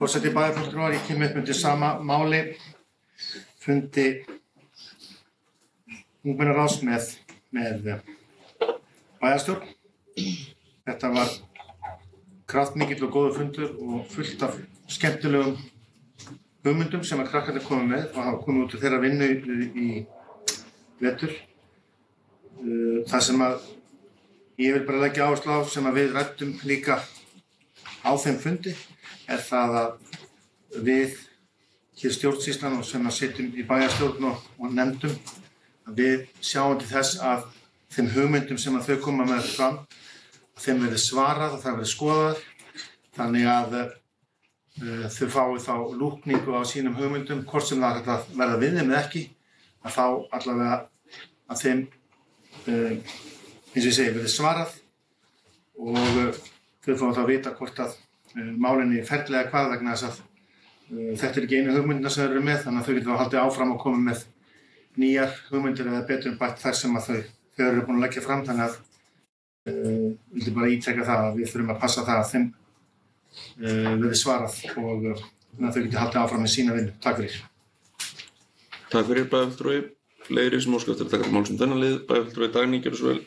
Forseti bæjarfulltrúar, ég kem upp undir sama máli, fundi ungmennaráðs með bæjarstjórn. Þetta var kraftmikill og góður fundur og fullt af skemmtilegum hugmyndum sem krakkarnir komið með og hafa komið út úr þeirra vinnu í vetur. Það sem ég vil bara leggja áherslu á sem við ræddum líka á þeim fundi það að við hér stjórnsýslan og sem sitjum í bæjarstjórn og nefndum að við sjáum til þess að þeim hugmyndum sem þau koma með fram að þeim verði svarað og það verði skoðað þannig að þau fái þá lúkningu á sínum hugmyndum hvort sem það verða við þeim eða ekki að þá allavega að þeim eins og ég segi verði svarað og þau fá þá að vita hvort að málinni ferðlega hvað vegna þess að þetta ekki einu hugmyndina sem þau eru með þannig að þau getur þá haldið áfram og komið með nýjar hugmyndir eða betur bætt þær sem að þau eru búin að leggja fram þannig að vildi bara ítreka það að við þurfum að passa það að þeim verði svarað og þannig að þau getur haldið áfram með sína vinnu. Takk fyrir. Takk fyrir bæjarfulltrúi. Fleiri sem óska eftir að taka til máls þennan lið, bæjarfulltrúi Dagný, gjörðu svo vel.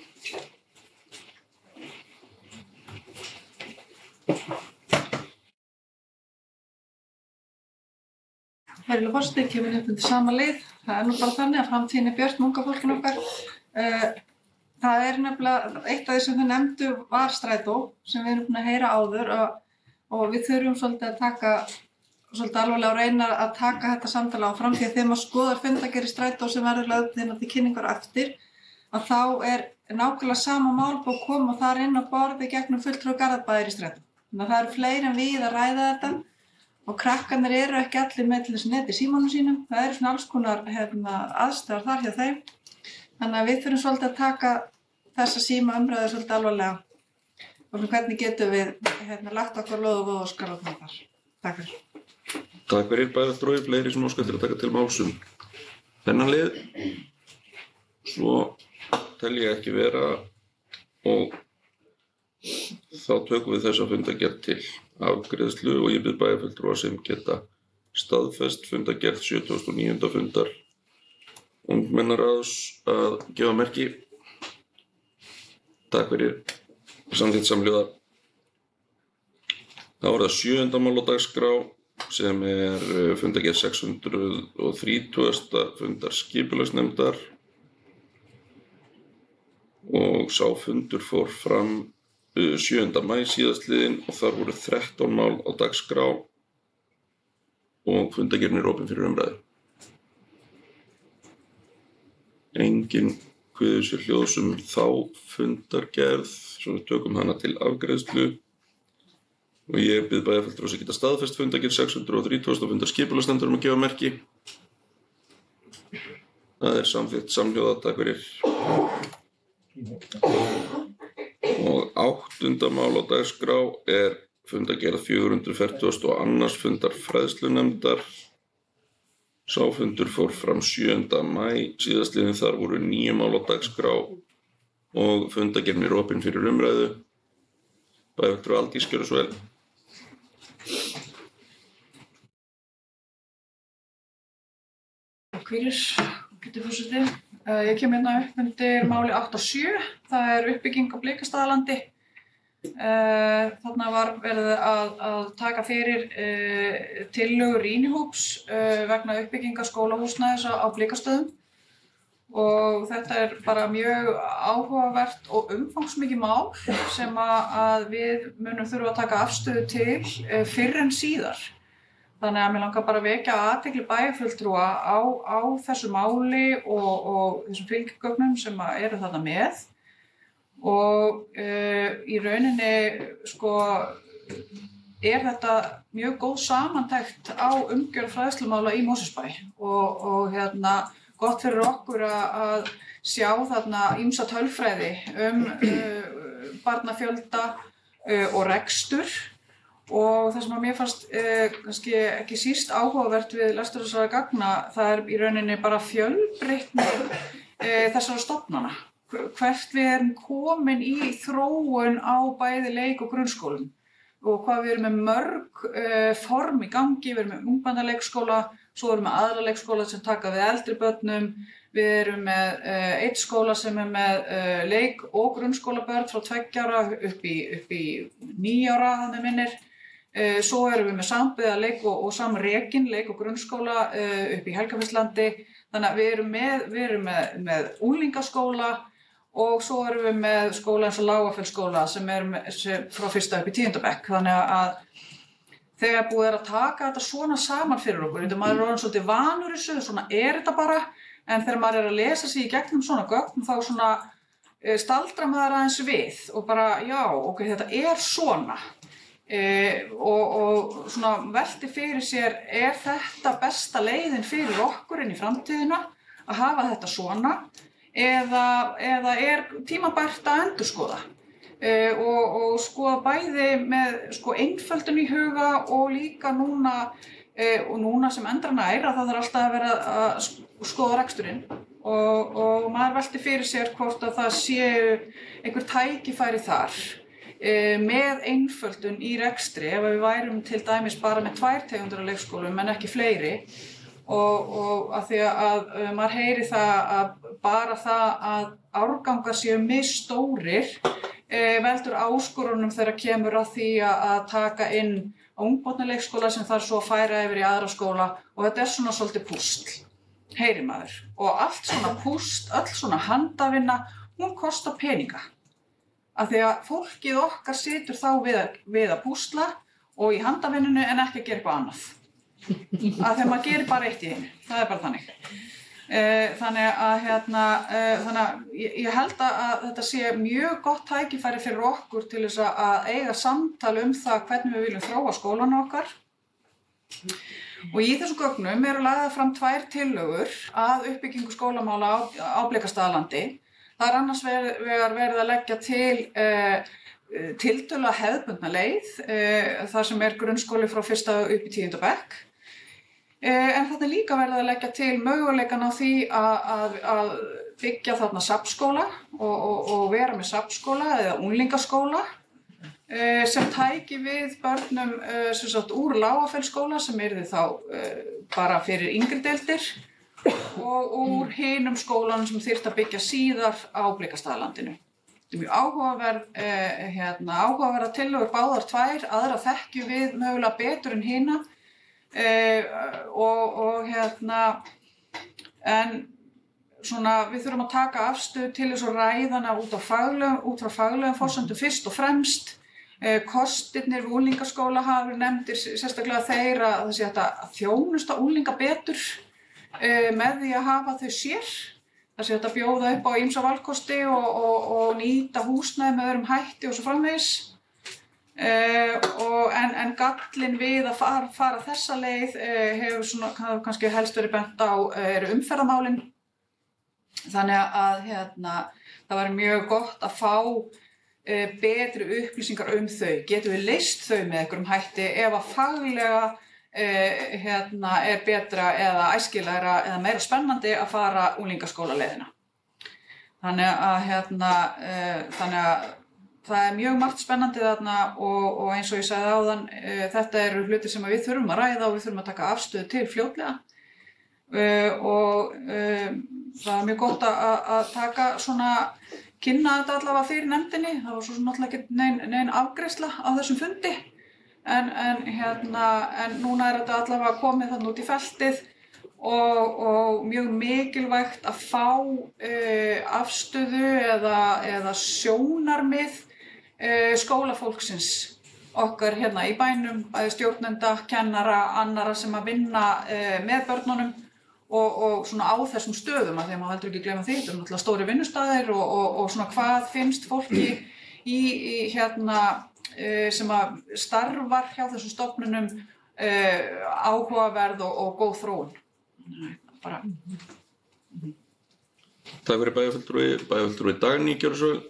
Virðulegur forseti, kemur upp undir sama lið. Það nú bara þannig að framtíðin björt með unga fólkinu okkar. Það nefnilega, eitt af því sem þau nefndu var strætó, sem við erum búin að heyra áður og við þurfum svolítið að taka svolítið alvarlega og reyna að taka þetta samtala á framtíð þegar maður skoðar fundargerð í strætó sem verður lögð til kynningar eftir, að þá nákvæmlega sama mál búið að koma þar inn á borði gegnum fulltrúa Garðabæjar í strætó. Þannig að það eru fleiri en við að ræða þetta. Og krakkarnir eru ekki allir með til þess neti í símanum sínum. Það eru svona alls konar aðstæður þar hjá þeim. Þannig að við þurfum svolítið að taka þessa síma umræðu svolítið alvarlega. Og hvernig getum við lagt okkar lóð og óskar á þar. Takk fyrir. Takk fyrir bæjarfulltrúi, fleiri sem óska eftir að taka til máls þennan lið. Svo tel ég ekki vera og þá tökum við þessa fundargerð til afgreiðslu og ég bið bæjarfulltrúa sem geta staðfest fundargerð 79. fundar ungmennaráðs að gefa merki. Takk fyrir samþykkt samhljóða. Þá það 7. mál á dagskrá sem fundargerð 630. fundar skipulagsnefndar og sá fundur fór fram 7. maí síðastliðinn og þar voru 13 mál á dagskrá og fundargerðin opin fyrir umræðu. Enginn kveður sér hljóðs þá fundargerð, svo við tökum hana til afgreiðslu og ég bið bæjarfulltrúa sem geta staðfest fundargerð 630. fundar skipulagsnefndar að gefa merki. Það samþykkt samhljóða, takk fyrir. Og 8. mál á dagskrá fundargerð 442. fundar fræðslunefndar. Sá fundur fór fram 7. maí síðastliðinn, þar voru 9 mál á dagskrá og fundargerðin opin fyrir umræðu. Bæjarfulltrúi Aldís, gjörðu svo vel. Takk fyrir, getur forseti. Ég kem hérna upp undir máli 8 og 7, það uppbygging á Blikastaðalandi. Þarna var verið að taka fyrir tillögur rýnihóps vegna uppbyggingar skólahúsnæðis á Blikastöðum og þetta bara mjög áhugavert og umfangsmikið mál sem að við munum þurfa að taka afstöðu til fyrr en síðar. Þannig að mér langar bara að vekja athygli bæjarfulltrúa á þessu máli og þessum fylgigögnum sem eru þarna með. Og í rauninni þetta mjög góð samantekt á umgjörð fræðslumála í Mosfellsbæ og gott fyrir okkur að sjá þarna ýmsa tölfræði barnafjölda og rekstur. Og það sem að mér fannst kannski ekki síst áhugavert við lestur þessara gagna, það í rauninni bara fjölbreytni þessara stofnana. Hvert við erum komin í þróun á bæði leik- og grunnskólum og hvað við erum með mörg form í gangi. Við erum með ungbarnaleikskóla, svo erum við aðra leikskóla sem taka við eldri börnum. Við erum með einn skóla sem með leik- og grunnskólabörn frá 2 ára upp í 9 ára, þannig minnir. Svo erum við með sambyggða og samrekin leik- og grunnskóla upp í Helgafellslandi. Þannig að við erum með unglingaskóla og svo erum við með skóla eins og Lágafellsskóla sem frá 1. upp í 10. bekk. Þannig að þegar búið að taka þetta svona saman fyrir okkur, maður orðinn svolítið vanur þessu, svona þetta bara, en þegar maður að lesa sig í gegnum svona gögn þá svona staldra maður aðeins við og bara já, ok, þetta svona. Og svona velti fyrir sér, þetta besta leiðin fyrir okkur inn í framtíðina að hafa þetta svona eða tímabært að endurskoða og skoða bæði með einföldun í huga og líka núna sem endranær að það þarf alltaf að vera að skoða reksturinn og maður velti fyrir sér hvort að það séu einhver tækifæri þar með einföldun í rekstri ef við værum til dæmis bara með 2 tegundir af leikskólum en ekki fleiri og að því að maður heyri það að bara það að árgangar séu misstórir veldur áskorunum þegar kemur að því að taka inn ungbarnaleikskóla sem þarf svo að færa yfir í aðra skóla og þetta svona svolítið púsl, heyri maður. Og allt svona púsl, öll svona handavinna, hún kostar peninga. Af því að fólkið okkar situr þá við að púsla og í handavinnunni en ekki að gera eitthvað annað. Af því að maður gerir bara eitt í einu, það er bara þannig. Þannig að ég held að þetta sé mjög gott tækifæri fyrir okkur til þess að eiga samtal það hvernig við viljum þróa skólan okkar. Og í þessu gögnum eru lagðar fram 2 tillögur að uppbyggingu skólamála á Blikastaðalandi. Það er annars vegar verið að leggja til tiltölulega hefðbundna leið, þar sem er grunnskóli frá 1. upp í 10. bekk. En þetta er líka verið að leggja til möguleikan á því að byggja þarna safnskóla og vera með safnskóla eða unglingaskóla sem tæki við börnum úr Lágafellsskóla sem yrði þá bara fyrir yngri deildir og úr hinum skólanum sem þyrfti að byggja síðar á Blikastaðalandinu. Þetta er mjög áhugaverða tillögur báðar 2, aðra þekkjum við mögulega betur en hina. En svona við þurfum að taka afstöðu til þess að ræðana út frá faglegum forsendum fyrst og fremst. Kostirnir við unglingaskóla hafa verið nefndir sérstaklega þeir að það sé hægt að þjónusta unglinga betur með því að hafa þau sér. Það sé hægt að bjóða upp á ýmsa valkosti og nýta húsnæði með öðrum hætti og svo framvegis. En gallinn við að fara þessa leið hefur kannski helst verið bent á eru umferðarmálin. Þannig að það væri mjög gott að fá betri upplýsingar þau. Getum við leyst þau með einhverjum hætti ef að faglega er betra eða æskilegra eða meira spennandi að fara unglingaskólaleiðina. Þannig að það er mjög margt spennandi þarna og eins og ég sagði áðan, þetta eru hlutir sem við þurfum að ræða og við þurfum að taka afstöðu til fljótlega. Það er mjög gott að taka svona, kynna þetta allavega fyrir nefndinni. Það var svo náttúrulega ekki nein afgreiðsla á þessum fundi. En núna er þetta allavega komið þarna út í feltið og mjög mikilvægt að fá afstöðu eða sjónarmið skólafólksins okkar hérna í bænum, bæði stjórnenda, kennara, annara sem að vinna með börnunum og svona á þessum stöðum að því að maður heldur ekki gleyma því. Þetta eru náttúrulega stóri vinnustaðir og svona hvað finnst fólki sem að starfar hjá þessum stofnunum áhugaverð og góð þróun. Bara. Takk fyrir bæjarfulltrúi Dagný, gjörðu svo vel.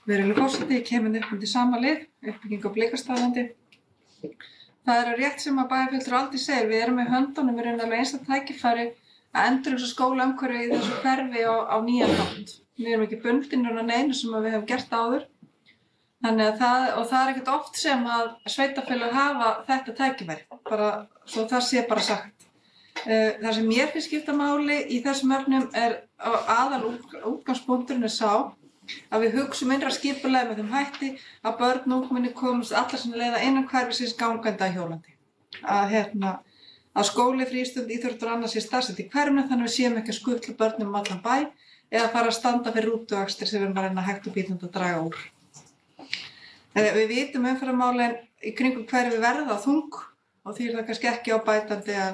Virðulegur forseti, ég kem upp undir sama lið, uppbygging á Blikastaðalandi. Það er rétt sem að bæjarfulltrúi Aldís segir, við erum með höndunum í raun alveg einstakt tækifæri að endurhugsa skólaumhverfi í þessu hverfi á nýjan hátt. Við erum ekki bundin á neinu sem við hefum gert áður. Þannig að það er ekkert oft sem að sveitarfélög hafa þetta tækifæri, bara svo það sé bara sagt. Það sem mér finnst skipta máli í þessum efnum er útgangspunkturinn sá að við hugsum innra skipulega með þeim hætti að börn og ungmenni komast allar sinna leiða innan hverfisins gangandi hjólandi. Að skóli, frístund, íþróttur og annað sé staðsett í hverfinu þannig að við séum ekki að skutla börnum allan bæ eða fara að standa fyrir rútuakstri sem við erum að reyna hægt og bítandi að draga úr. Við vitum umferðarmálin í kringum hverfi verða þung og því það kannski ekki á bætandi að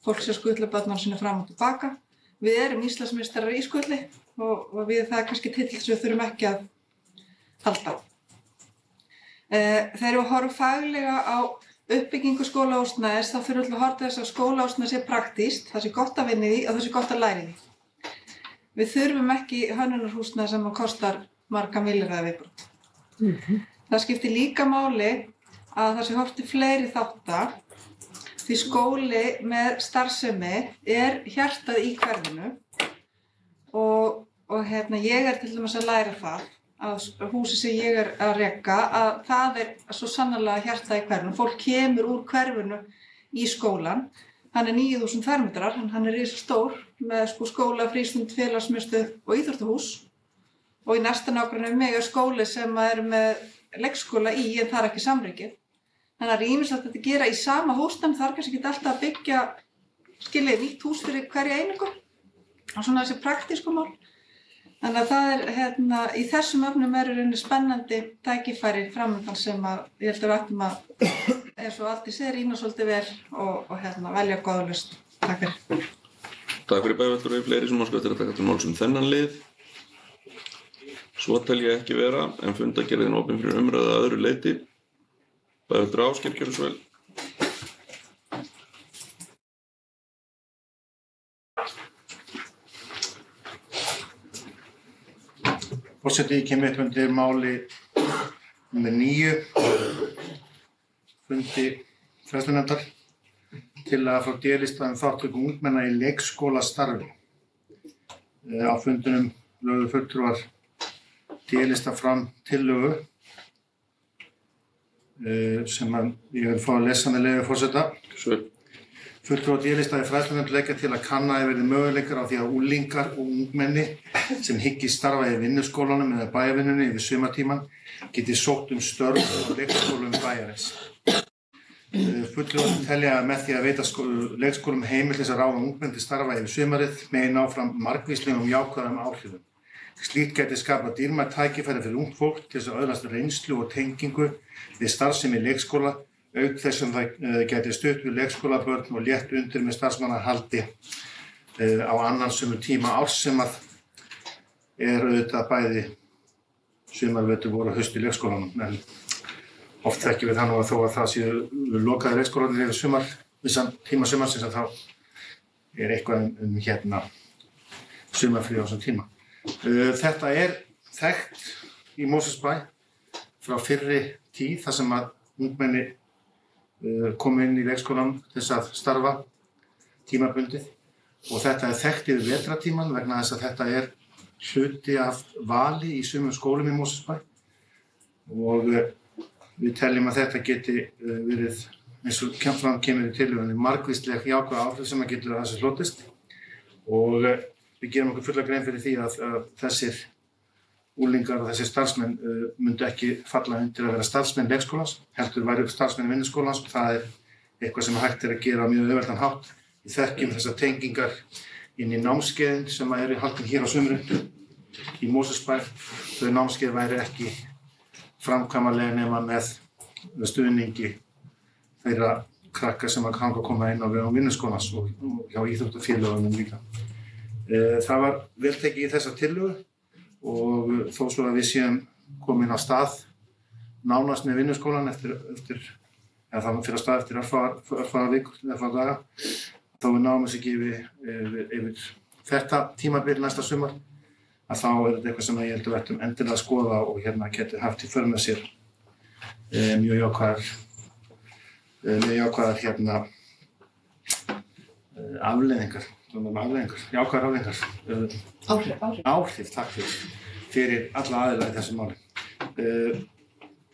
fólk sé að skutla börnunum sinni fram og tilbaka. Við erum Íslandsmeistarar í skutli og við það er kannski titill sem við þurfum ekki að halda. Þegar við horfum faglega á uppbyggingu skólahúsnæðis þá þurfum við að horfa þess að skólahúsnæði sé praktískt, það sé gott að vinna í því og það sé gott að læra í því. Við þurfum ekki hönnunarhúsnæði sem kostar marga milljarða viðbót. Það skiptir líka máli að það sé horft til fleiri þátta því skóli með starfsemi er hjartað í hverfinu og ég til dæmis að læra það að húsi sem ég að reka að það svo sannarlega hjartað í hverfinu. Fólk kemur úr hverfinu í skólan. Hann 9.000 fermetrar, hann risastór með skóla, frístund, félagsmiðstöð og íþróttahús. Og í næsta nágrenni mig skóli sem með leikskóla í en það ekki samrykið. Þannig að ýmislegt að gera í sama húsnæmi, þarf kannski ekki alltaf að byggja nýtt hús fyrir hverja einingu. Og svona þessi praktísku mál. Þannig að það í þessum öfnum rauninni spennandi tækifæri framundan sem ég held að við ættum að, eins og Aldís rýna svolítið vel og velja góða lausn. Takk fyrir. Takk fyrir bæjarfulltrúi, fleiri sem óska eftir að taka til máls þennan lið. Svo tel ég ekki vera, en fundargerðin opin fyrir umræðu að öðru leyti. Bæjarfulltrúi Ásgeir, gjörðu svo vel. Forseti, ég kem upp undir máli nr. 9, fundi fræðslunefndar, tillaga frá D-lista þátttöku ungmenna í leikskólastarfi. Á fundinum lögðu fulltrúar D-lista fram tillögu sem ég vil fá að lesa með leyfi forseta. Fulltrúar D-lista í fræðslunefnd leggja til að kanna verði möguleikar á því að unglingar og ungmenni sem hyggist starfa í vinnuskólanum eða bæjarvinnunni yfir sumartímann geti sótt störf á leikskólum bæjarins. Fulltrúar telja að með því að veita leikskólum heimild til að ráða ungmenni til starfa yfir sumarið megi ná fram margvíslegum jákvæðum áhrifum. Slíkt gæti skapað dýrmæt tækifæri fyrir ungt fólk til að öðlast reynslu og tengingu við starfsemi leikskóla, auk þess sem það gæti stutt við leikskólabörn og létt undir með starfsmannahaldi á annan sömu tíma árs sem að auðvitað bæði sumarvetur voru og haust í leikskólanum. En oft þekkjum við það nú að þó að það séu lokaðir leikskólarnir yfir vissan tíma sumarsins að þá eitthvað sumarfrí á þessum tíma. Þetta þekkt í Mosfellsbæ frá fyrri tíð þar sem að ungmenni komu inn í leikskólann til þess að starfa tímabundið og þetta þekkt yfir vetratíman vegna þess að þetta hluti af vali í sumum skólum í Mosfellsbæ og við teljum að þetta geti verið eins og fram kemur í tillögunni margvísleg jákvæð áhrif sem að getur að þessu hlotist og við gerum okkur fulla grein fyrir því að þessir unglingar og þessir starfsmenn myndu ekki falla undir að vera starfsmenn leikskólans, heldur væru starfsmenn vinnuskólans og það eitthvað sem hægt að gera á mjög auðveldan hátt. Við þekkjum þessar tengingar inn í námskeiðin sem eru haldin hér á sumrin í Mosfellsbæ. Þau námskeið væri ekki framkvæmanleg nema með stuðningi þeirra krakka sem að koma inn á vegum vinnuskólans og hjá íþróttafélögunum líka. Það var vel tekið í þessa tillögu og þó svo að við séum komin á stað nánast með vinnuskólan eftir það fyrir að stað eftir örfáar vikur, örfáar daga, þá við náum þess ekki yfir þetta tímabil næsta sumar, að þá þetta eitthvað sem ég held að verðum endilega að skoða og geti haft í för með sér mjög jákvæðar afleiðingar. Jákvæðar afleiðingar. Áhrif, takk fyrir alla aðila í þessu máli.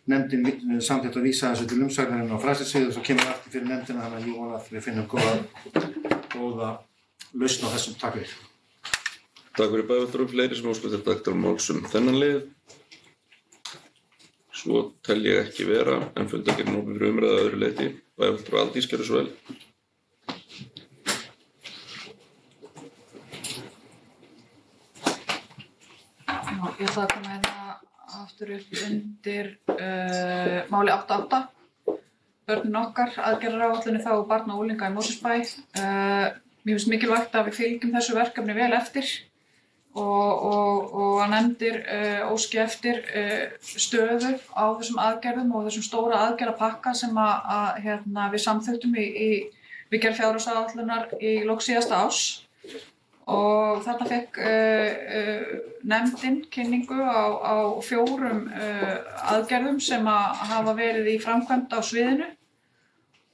Nefndin samþykkt að vísa þessu til umsagnarinn á fræðslusviði og svo kemur aftur fyrir nefndina þannig að ég vona að við finnum góða lausn á þessum. Takk fyrir. Takk fyrir bæjarfulltrúi, fleiri sem óska eftir að taka til máls þennan lið. Svo tel ég ekki vera, en fundargerðin opin fyrir umræðu að öðru leyti. Bæjarfulltrúi Aldís, gjörðu svo vel. Ég ætla að koma aftur upp undir máli 8.8. Börnin okkar, aðgerðaráætlun í þágu barna og unglinga í Mosfellsbæ. Mér finnst mikilvægt að við fylgjum þessu verkefni vel eftir og að nefndir óski eftir stöðu á þessum aðgerðum og þessum stóra aðgerðapakka sem við samþykktum við gerð fjárhagsáætlunar í lok síðasta árs. Og þetta fekk nefndin kynningu á 4 aðgerðum sem hafa verið í framkvæmd á sviðinu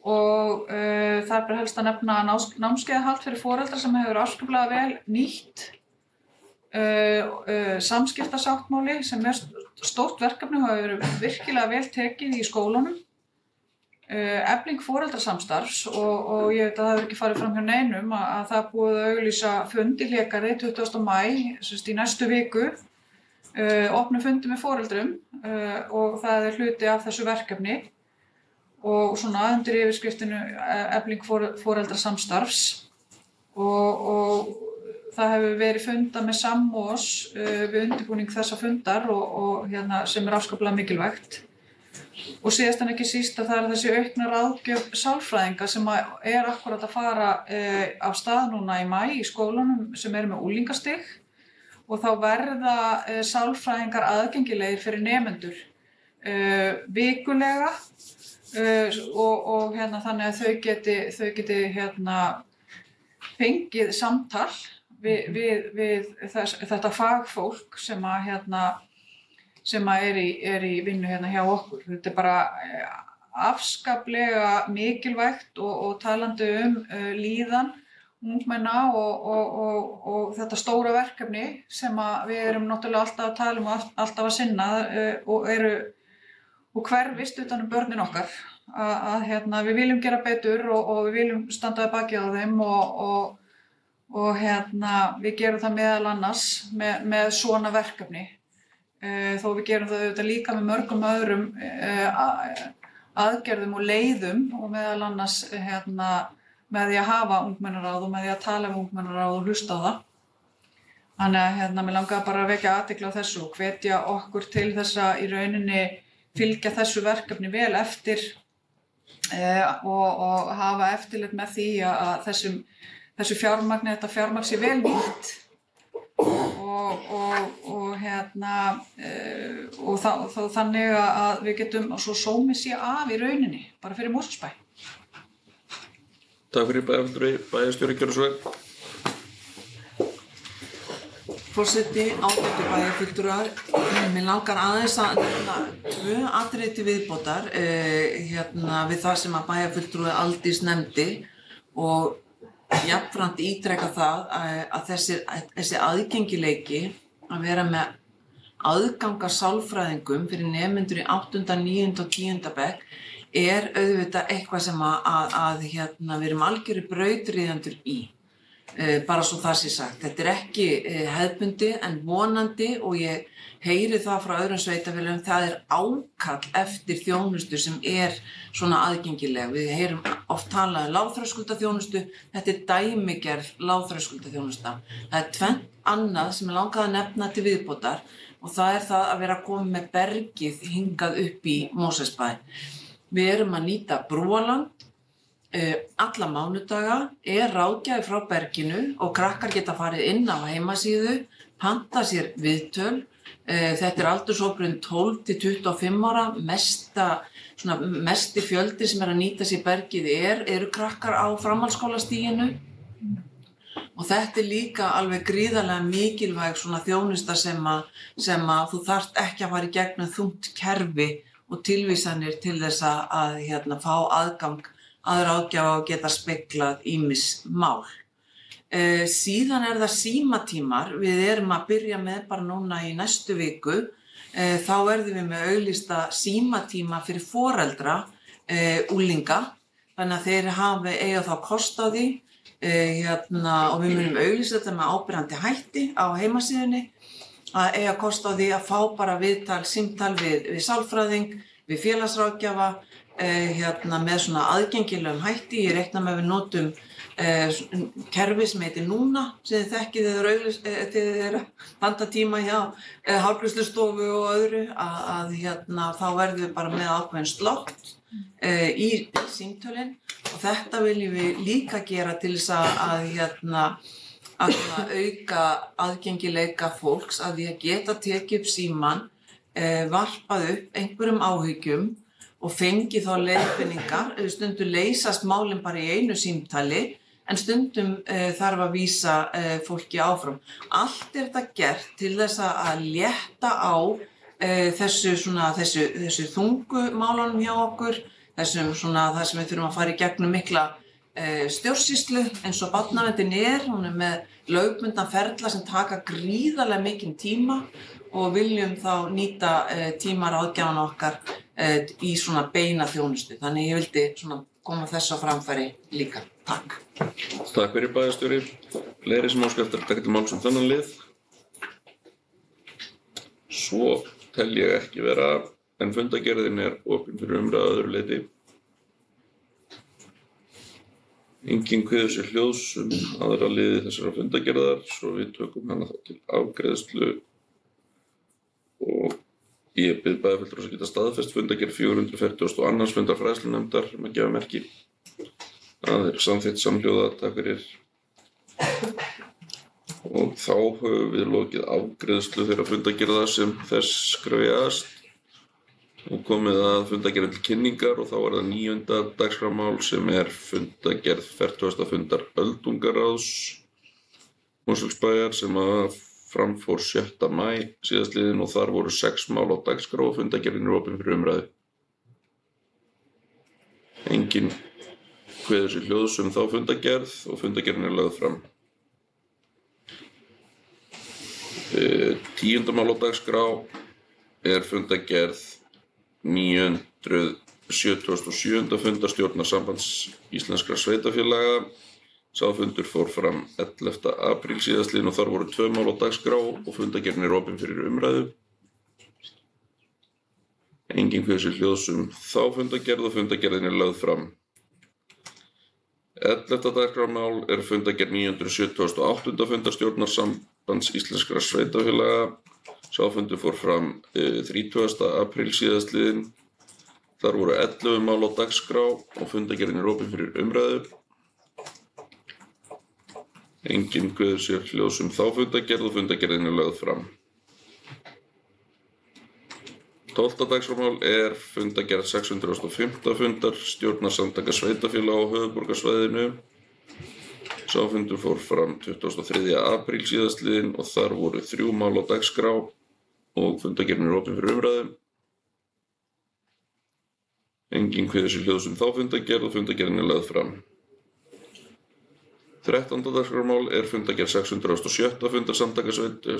og það helst að nefna námskeiðahald fyrir foreldra sem hefur afskaplega vel nýtt samskiptasáttmáli sem stórt verkefni og hefur verið virkilega vel tekið í skólunum. Efling foreldrasamstarfs og ég veit að það hefur ekki farið fram hjá neinum að það er búið að auglýsa fund í Hlégarði 20. maí, í næstu viku, opnu fundi með foreldrum og það er hluti af þessu verkefni og svona undir yfirskriftinni Efling foreldrasamstarfs og það hefur verið fundað með Samós við undirbúning þessa fundar og sem er afskaplega mikilvægt. Og síðast en ekki síst að það er þessi aukna ráðgjöf sálfræðinga sem er akkurat að fara af stað núna í maí í skólunum sem eru með unglingastig og þá verða sálfræðingar aðgengilegir fyrir nemendur vikulega og þannig að þau geti fengið samtal við þetta fagfólk sem er í vinnu hjá okkur. Þetta er bara afskaplega mikilvægt og talandi líðan ungmenna og þetta stóra verkefni sem við erum náttúrulega alltaf að tala og alltaf að sinna og hverfist utan börnin okkar. Við viljum gera betur og við viljum standa að baki á þeim og við gerum það meðal annars með svona verkefni. Þó við gerum það auðvitað líka með mörgum öðrum aðgerðum og leiðum og meðal annars með því að hafa ungmennaráð og með því að tala við ungmennaráð og hlusta á það. Þannig að mér langaði bara að vekja athygli á þessu og hvetja okkur til þess að í rauninni fylgja þessu verkefni vel eftir og hafa eftirlit með því að þessu fjármagni, þetta fjármagn sé vel nýtt og þannig að við getum svo sómi sé af í rauninni bara fyrir Mosfellsbæ. Takk fyrir bæjarstjóri, gjörðu svo vel. Forseti, ágætu bæjarfulltrúar, mér langar aðeins að nefna 2 atriði til viðbótar við það sem að bæjarfulltrúi Aldís nefndi og jafnframt ítreka það að þessi aðgengileiki að vera með aðgang að sálfræðingum fyrir nemendur í 8., 9. og 10. bekk er auðvitað eitthvað sem við erum algjörir brautryðjendur í. Bara svo það sé sagt. Þetta er ekki hefðbundið en vonandi og ég heyri það frá öðrum sveitarfélögum, það er ákall eftir þjónustu sem er svona aðgengileg. Við heyrum oft talað lágþröskuldaþjónustu, þetta er dæmigerð lágþröskuldaþjónusta. Það er tvennt annað sem ég langaði að nefna til viðbótar og það er það að vera að koma með bergið hingað upp í Mosfellsbæ. Við erum að nýta Brúaland alla mánudaga, er ráðgjafi frá berginu og krakkar geta farið inn á heimasíðu, panta sér viðtöl. Þetta er aldurshópurinn 12 til 25 ára, mesti fjöldi sem er að nýta sér bergið eru krakkar á framhaldsskólastiginu. Og þetta er líka alveg gríðarlega mikilvæg svona þjónusta sem að þú þarft ekki að fara í gegnum þungt kerfi og tilvísanir til þess að fá aðgang að ráðgjafa og geta speglað ýmis mál. Síðan er það símatímar, við erum að byrja með bara núna í næstu viku, þá verðum við með auglýsta símatíma fyrir foreldra unglinga, þannig að þeir eiga þá kost á því og við munum auglýsa þetta með áberandi hætti á heimasíðunni, að eiga kost á því að fá bara símtal við sálfræðing, við félagsráðgjafa, með svona aðgengilegum hætti. Ég reikna með við notum kerfi sem heitir Núna, sem þið þekkið þegar þið eru panta tíma hjá hárgreiðslustofu og öðru, þá verðum við bara með ákveðin slott í símtölin og þetta viljum við líka gera til þess að auka aðgengileika fólks að því að geta tekið upp símann, varpað upp einhverjum áhyggjum og fengi þá leiðbeiningar. Stundum leysast málin bara í einu símtali en stundum þarf að vísa fólki áfram. Allt er þetta gert til þess að létta á þessu þungu málunum hjá okkur, það sem við þurfum að fara í gegnum mikla stjórnsýslu eins og barnaverndin hún með lögbundna ferla sem taka gríðarlega mikinn tíma og viljum þá nýta tíma ráðgjafana okkar í svona beina þjónustu. Þannig ég vildi svona koma þessu á framfæri líka. Takk. Takk fyrir bæjarstjóri. Fleiri sem óska eftir að taka til máls þennan lið. Svo tel ég ekki vera, en fundargerðin opin fyrir umræðu að öðru leyti. Enginn kveður sér hljóðs aðra liði þessara fundargerðar, svo við tökum hana þá til afgreiðslu og ég bið bæjarfulltrúa að geta staðfest fundargerð 442. fundar fræðslunefndar að gefa merki. Það samþykkt samhljóða, takk fyrir. Og þá höfum við lokið afgreiðslu þeirra fundargerða sem þess krefjast og komið að fundargerðin til kynningar og þá það 9. dagskrármál sem fundargerð 40. fundar öldungaráðs Mosfellsbæjar sem framfór 6. maí síðastliðinn og þar voru 6 mál á dagskrá og fundargerðin opin fyrir umræðu. Enginn kveður sér hljóðs þá fundargerð og fundargerðin lögð fram. 10. mál á dagskrá fundargerð 977. fundar stjórnarsambands íslenskra sveitarfélaga. Sá fundur fór fram 11. apríl síðastliðinn og þar voru 2 mál á dagskrá og fundargerðin opin fyrir umræðu. Enginn kveður sér hljóðs þá fundargerð og fundargerðin lögð fram. 11. dagskrármál fundargerð 978. fundar stjórnarsambands íslenskra sveitarfélaga. Sá fundur fór fram 30. apríl síðastliðinn. Þar voru 11 mál á dagskrá og fundargerðin opin fyrir umræðu. Enginn kveður sér hljóðs þá fundargerð og fundargerðin lögð fram. 12. dagskrármál fundargerð 605. fundar stjórnarsamtaka sveitarfélaga á höfuðborgarsvæðinu. Sá fundur fór fram 23. apríl síðastliðinn og þar voru 3 mál á dagskrá og fundargerðin opin fyrir umræðu. Enginn kveður sér hljóðs þá fundargerð og fundargerðin lögð fram. 13. dagskrármál fundargerð 607. fundar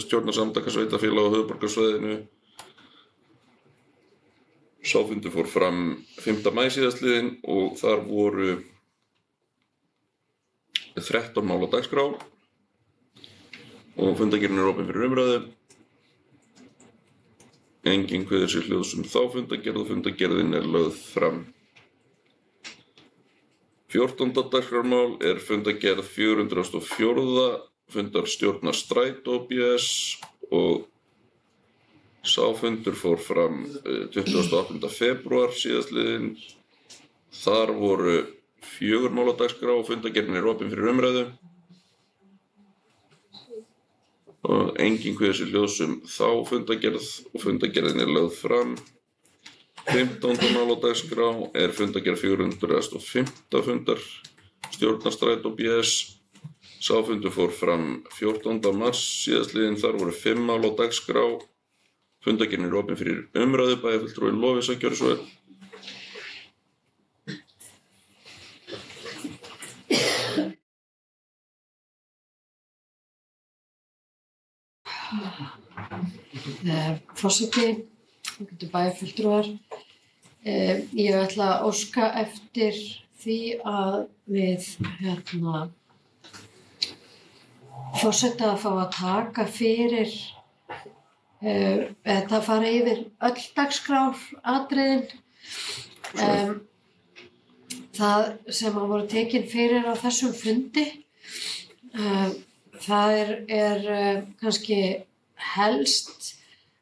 stjórnarsamtaka sveitarfélaga á höfuðborgarsvæðinu. Sá fundur fór fram 5. maí síðastliðinn og þar voru 13 mál á dagskrá og fundargerðin opin fyrir umræðu. Enginn kveður sér hljóðs þá fundargerð og fundargerðin lögð fram. 14. dagskrármál fundargerð 404. fundar stjórnar Strætó BS og sá fundur fór fram 28. febrúar síðastliðinn. Þar voru 4 mál á dagskrá og fundargerðin opin fyrir umræðu. Og enginn kveður sér hljóðs þá fundargerð og fundargerðin lögð fram. 15. mál á dagskrá fundargerð 405. fundar stjórnar Strætó BS. Sá fundur fór fram 14. mars síðastliðinn. Þar voru 5 mál á dagskrá. Fundargerðin opin fyrir umræðu. Bæjarfulltrúi Lovísa, gjörðu svo vel. Forseti, bæjarfulltrúar, ég ætla að óska eftir því að við forseta að fá að taka fyrir eða fara yfir öll dagskráratriðin. Það sem voru tekin fyrir á þessum fundi, það kannski helst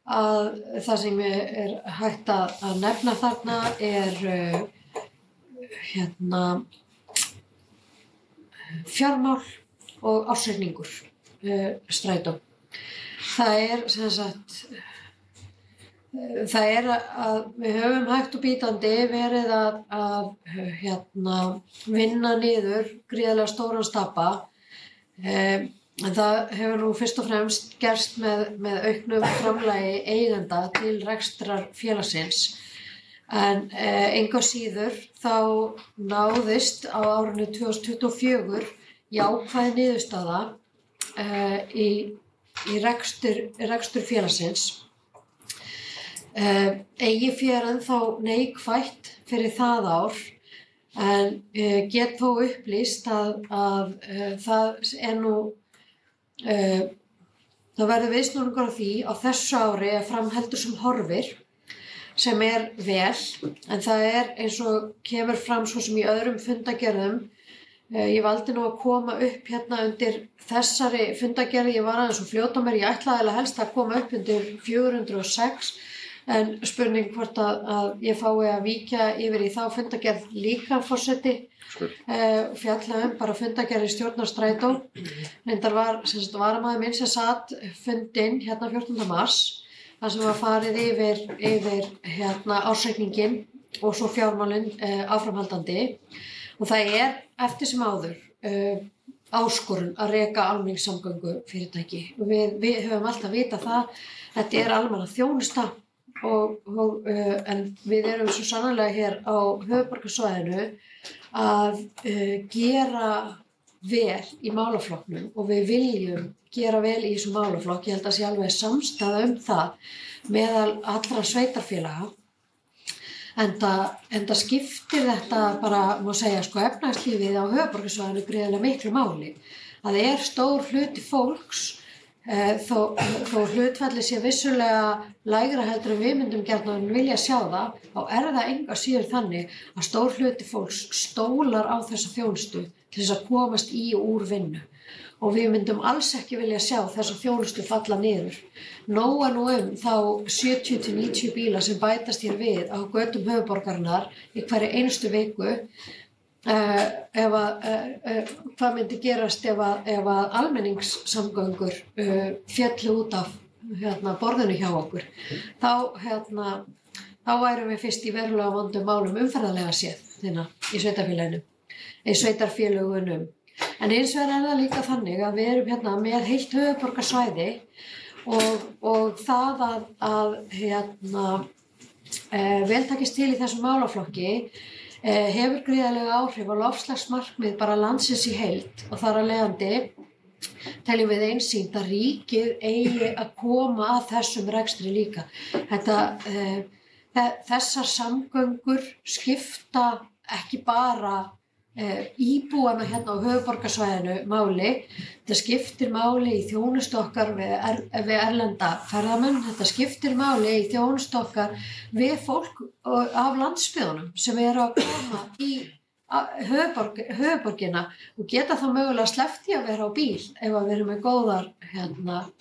að það sem hægt að nefna þarna fjármál og ársreikningur Strætó. Það sem sagt, það að við höfum hægt og bítandi verið að vinna niður gríðarlega stóran stapa. En það hefur nú fyrst og fremst gerst með auknum framlagi eigenda til rekstrar félagsins. En engu að síður þá náðist á árinu 2024 jákvæð niðurstaða í rekstur félagsins. Eigið fé ennþá neikvætt fyrir það ár, en get þó upplýst að það nú það verður viðsnúningur á því á þessu ári framheldur sem horfir, sem vel, en það eins og kemur fram svo sem í öðrum fundagerðum. Ég valdi nú að koma upp hérna undir þessari fundagerð, ég var aðeins og fljóta mér, ég ætlaði helst að koma upp undir 406, en spurning hvort að ég fái að víkja yfir í þá fundagerð líka, forseti, fjalla bara fundagerð í stjórnarstrætó. Reyndar var varamaður minn sem satt fundinn hérna 14. mars, þar sem var farið yfir hérna ársreikninginn og svo fjármálin áframhaldandi. Og það eftir sem áður áskorun að reka almenningssamgöngufyrirtæki. Við höfum alltaf vitað það, þetta almannaþjónusta en við erum svo sannarlega hér á höfuðborgarsvæðinu að gera vel í málaflokknum og við viljum gera vel í þessum málaflokk. Ég held að sé alveg samstaða það meðal allra sveitarfélaga. Enda skiptir þetta bara, má segja, efnahagslífið á höfuðborgarsvæðinu gríðarlega miklu máli. Það stór hluti fólks, þó hlutfallið sé vissulega lægra heldur en við myndum gjarnan vilja sjá það, þá það engu að síður þannig að stór hluti fólks stólar á þessa þjónustu til þess að komast í og úr vinnu. Og við myndum alls ekki vilja sjá þessa þjónustu falla niður. Nóga nú þá 70-90 bíla sem bætast hér við á götum höfuðborgarinnar í hverri einustu viku. Hvað myndi gerast ef að almenningssamgöngur féllu út af borðinu hjá okkur? Þá værum við fyrst í verulega vondum málum umferðarlega séð í sveitarfélögunum. En eins vegar það líka þannig að við erum með heilt höfuðborgarsvæði og það að vel takist til í þessum málaflokki hefur gríðarlega áhrif á loftslagsmarkmið bara landsins í heild og þar af leiðandi teljum við einsýnt að ríkið eigi að koma að þessum rekstri líka. Þessar samgöngur skipta ekki bara íbúana hérna á höfuðborgarsvæðinu máli. Þetta skiptir máli í þjónustu okkar við erlenda ferðamenn. Þetta skiptir máli í þjónustu okkar við fólk af landsbyggðunum sem að koma í höfuðborgina og geta þá mögulega sleppt í að vera á bíl ef að við erum með góðar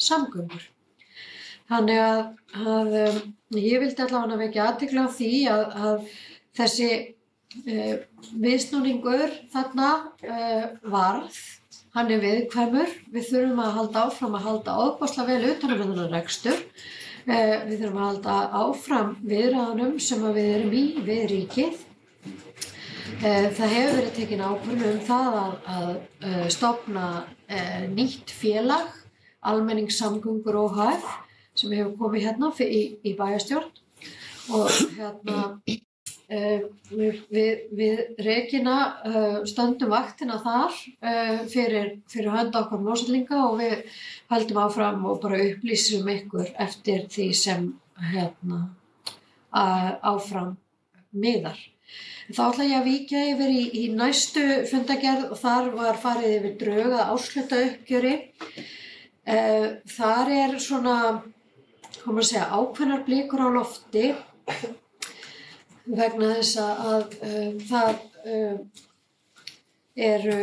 samgöngur. Þannig að ég vildi allavega vekja athygli á því að þessi viðsnúningur þarna varð, hann viðkvæmur. Við þurfum að halda áfram að halda ofboðslega vel utan um þennan rekstur. Við þurfum að halda áfram viðræðunum sem við erum í við ríkið. Það hefur verið tekin ákvörðun það að stofna nýtt félag, almenningssamgöngur OHF, sem hefur komið hérna í bæjarstjórn og við Regína stöndum vaktina þar fyrir hönd okkar Mosfellinga og við höldum áfram og bara upplýsum ykkur eftir því sem áfram miðar. Þá ætla ég að víkja yfir í næstu fundagerð og þar var farið yfir drög að árshlutauppgjöri. Þar svona, hvað maður segja, ákveðnar blikur á lofti vegna þess að það eru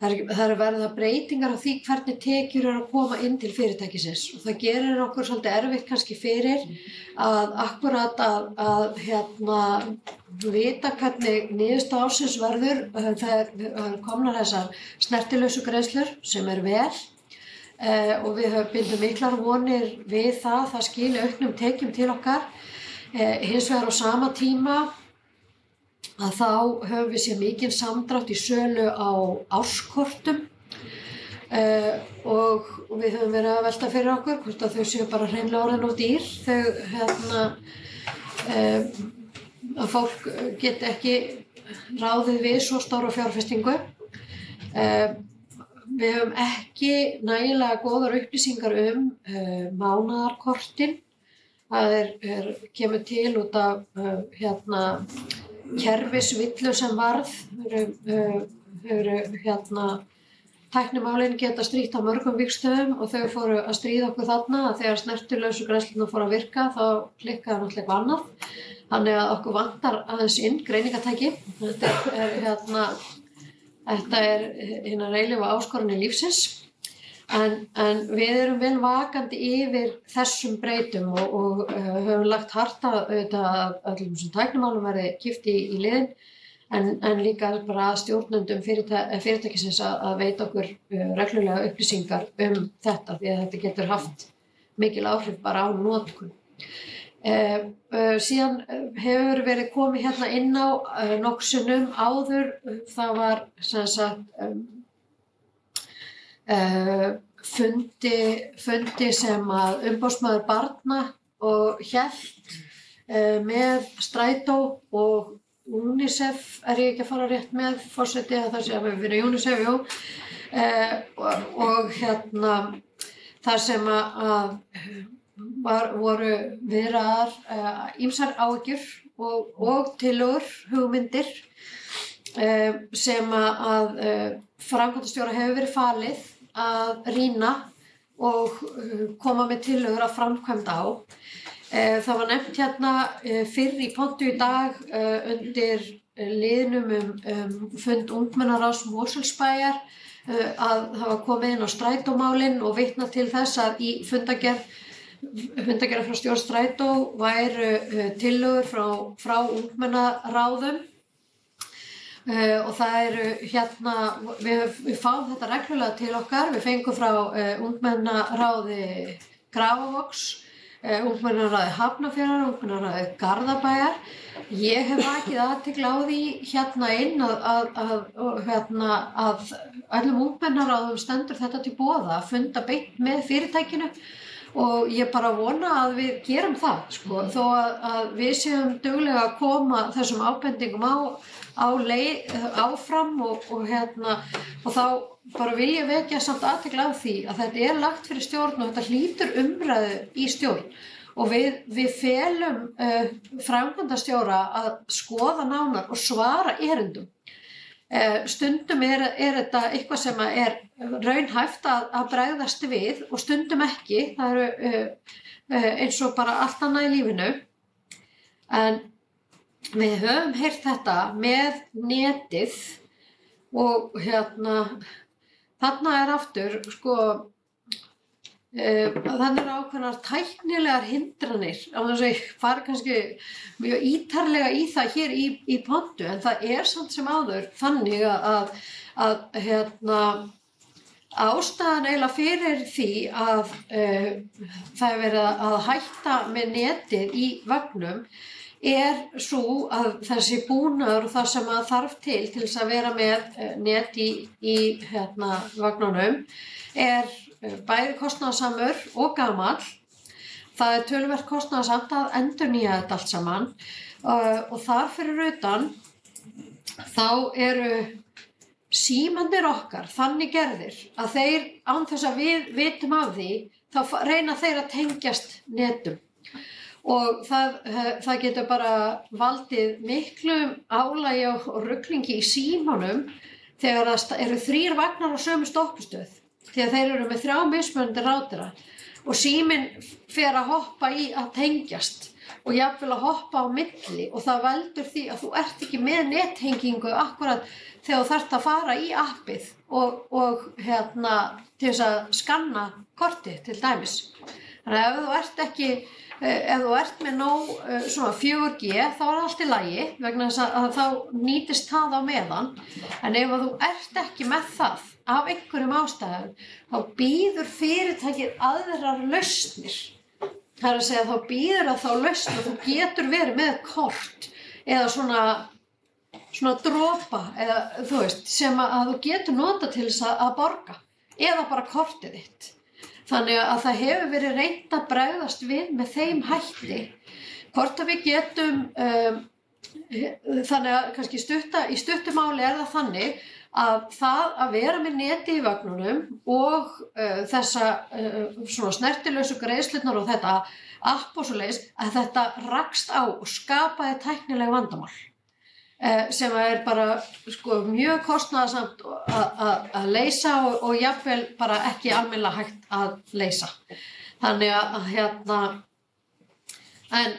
verða breytingar á því hvernig tekjur að koma inn til fyrirtækisins og það gerir okkur svolítið erfitt kannski fyrir að akkúrat að vita hvernig niðurstaða ársins verður. Það komnar þessar snertilausu greiðslur sem vel og við bindum miklar vonir við það skili auknum tekjum til okkar. Hins vegar á sama tíma að þá höfum við séð mikinn samdrátt í sölu á árskortum og við höfum verið að velta fyrir okkur hvort að þau séu bara hreinlega orðin of dýr. að fólk geti ekki ráðið við svo stóra fjárfestingu. Við höfum ekki nægilega góðar upplýsingar mánaðarkortin. Það kemur til út af kerfisvillu sem varð. Tæknimálin geta strítt á mörgum vígstöðum og þau fóru að stríða okkur þarna að þegar snertilausu greiðslurnar fóru að virka þá klikkaði náttúrulega eitthvað annað. Þannig að okkur vantar aðeins inn greiningatæki. Þetta er hinar eilífu áskoranir lífsins. En við erum vel vakandi yfir þessum breytum og höfum lagt hart að öllum sem tæknimálum verði kippt í liðinn. En líka bara stjórnendum fyrirtækisins að veita okkur reglulega upplýsingar þetta því að þetta getur haft mikil áhrif bara á notkun. Síðan hefur verið komið hérna inn á nokksunum áður, það var sem sagt fundi sem að umboðsmaður barna og hélt með Strætó og UNICEF ég ekki að fara rétt með forseti að það sé að við verið UNICEF, jú. Og þar sem að voru viðraðar ýmsar áhyggjur og tillögur, hugmyndir sem að framkvæmdastjóra hefur verið falið að rýna og koma með tillögur að framkvæmd á. Það var nefnt hérna fyrr í pontu í dag undir liðnum fund ungmennaráðs Mosfellsbæjar að það var komið inn á Strætómálin og vitna til þess að í fundargerð frá stjórn Strætó væru tillögur frá ungmennaráðum og það hérna, við fáum þetta reglulega til okkar, við fengum frá ungmennaráði Grafarvogs, ungmennaráði Hafnarfjarðar, ungmennaráði Garðabæjar. Ég hef vakið athygli á því hérna inn að öllum ungmennaráðum stendur þetta til boða að funda beint með fyrirtækinu og ég bara vona að við gerum það, sko, þó að við séum duglega að koma þessum ábendingum áfram og þá bara vil ég vekja samt athygli á því að þetta lagt fyrir stjórn og þetta hlýtur umræðu í stjórn og við felum framkvæmdastjóra að skoða nánar og svara erindum. Stundum þetta eitthvað sem raunhæft að bregðast við og stundum ekki, það eins og bara allt annað í lífinu. En við höfum heyrt þetta með netið og þarna aftur, sko, þannig ákveðnar tæknilegar hindranir, á þess að ég fari kannski mjög ítarlega í það hér í pontu, en það samt sem áður þannig að ástæðan eiginlega fyrir því að það verið að hætta með netið í vögnum svo að þessi búnaður og það sem að þarf til þess að vera með net í vagnunum bæði kostnaðarsamur og gamall. Það töluvert kostnaðarsamt að endurnýja þetta allt saman og þar fyrir utan þá eru símarnir okkar þannig gerðir að þeir án þess að við vitum af því þá reyna þeir að tengjast netum. Og það getur bara valdið miklum álagi og ruglingi í símanum þegar það eru 3 vagnar á sömu stoppustöð því að þeir eru með 3 mismunandi rátera og síminn fer að hoppa í að tengjast og jafnvel að hoppa á milli og það veldur því að þú ert ekki með nettengingu akkurat þegar þú þarft að fara í appið og til þess að skanna kortið til dæmis. Þannig að ef þú ert með nóg svona 4G þá allt í lagi vegna þess að þá nýtist það á meðan en ef þú ert ekki með það af einhverjum ástæðum þá býður fyrirtækið aðrar lausnir. Það að segja þá býður þá lausn að þú getur verið með kort eða svona dropa eða þú veist sem að þú getur nota til þess að borga eða bara kortið þitt. Þannig að það hefur verið reynt að bregðast við með þeim hætti. Hvort að við getum Þannig að kannski í stuttu máli það þannig að það að vera með neti í vagnunum og þessa svona snertilausu greiðslurnar og þetta app og svoleiðis, að þetta rakst á og skapaði tæknileg vandamál sem bara sko mjög kostnaðarsamt að leysa og jafnvel bara ekki almennilega hægt að leysa. Þannig að en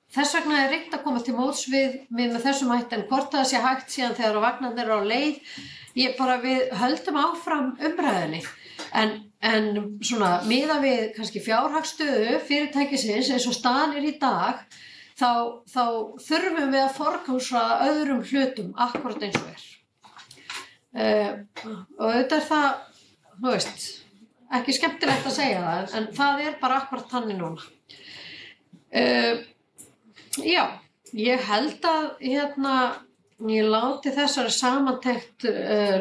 þess vegna reynt að koma til móts við með þessum hætti, en hvort það sé hægt síðan þegar vagnarnir eru á leið, við höldum áfram umræðinni. En svona miðað við kannski fjárhagsstöðu fyrirtækisins eins og staðan í dag, þá þurfum við að forgangsraða öðrum hlutum akkúrat eins og og auðvitað það, þú veist, ekki skemmtilegt að segja það, en það bara akkúrat þannig núna. Já, ég held að ég láti þessari samantekt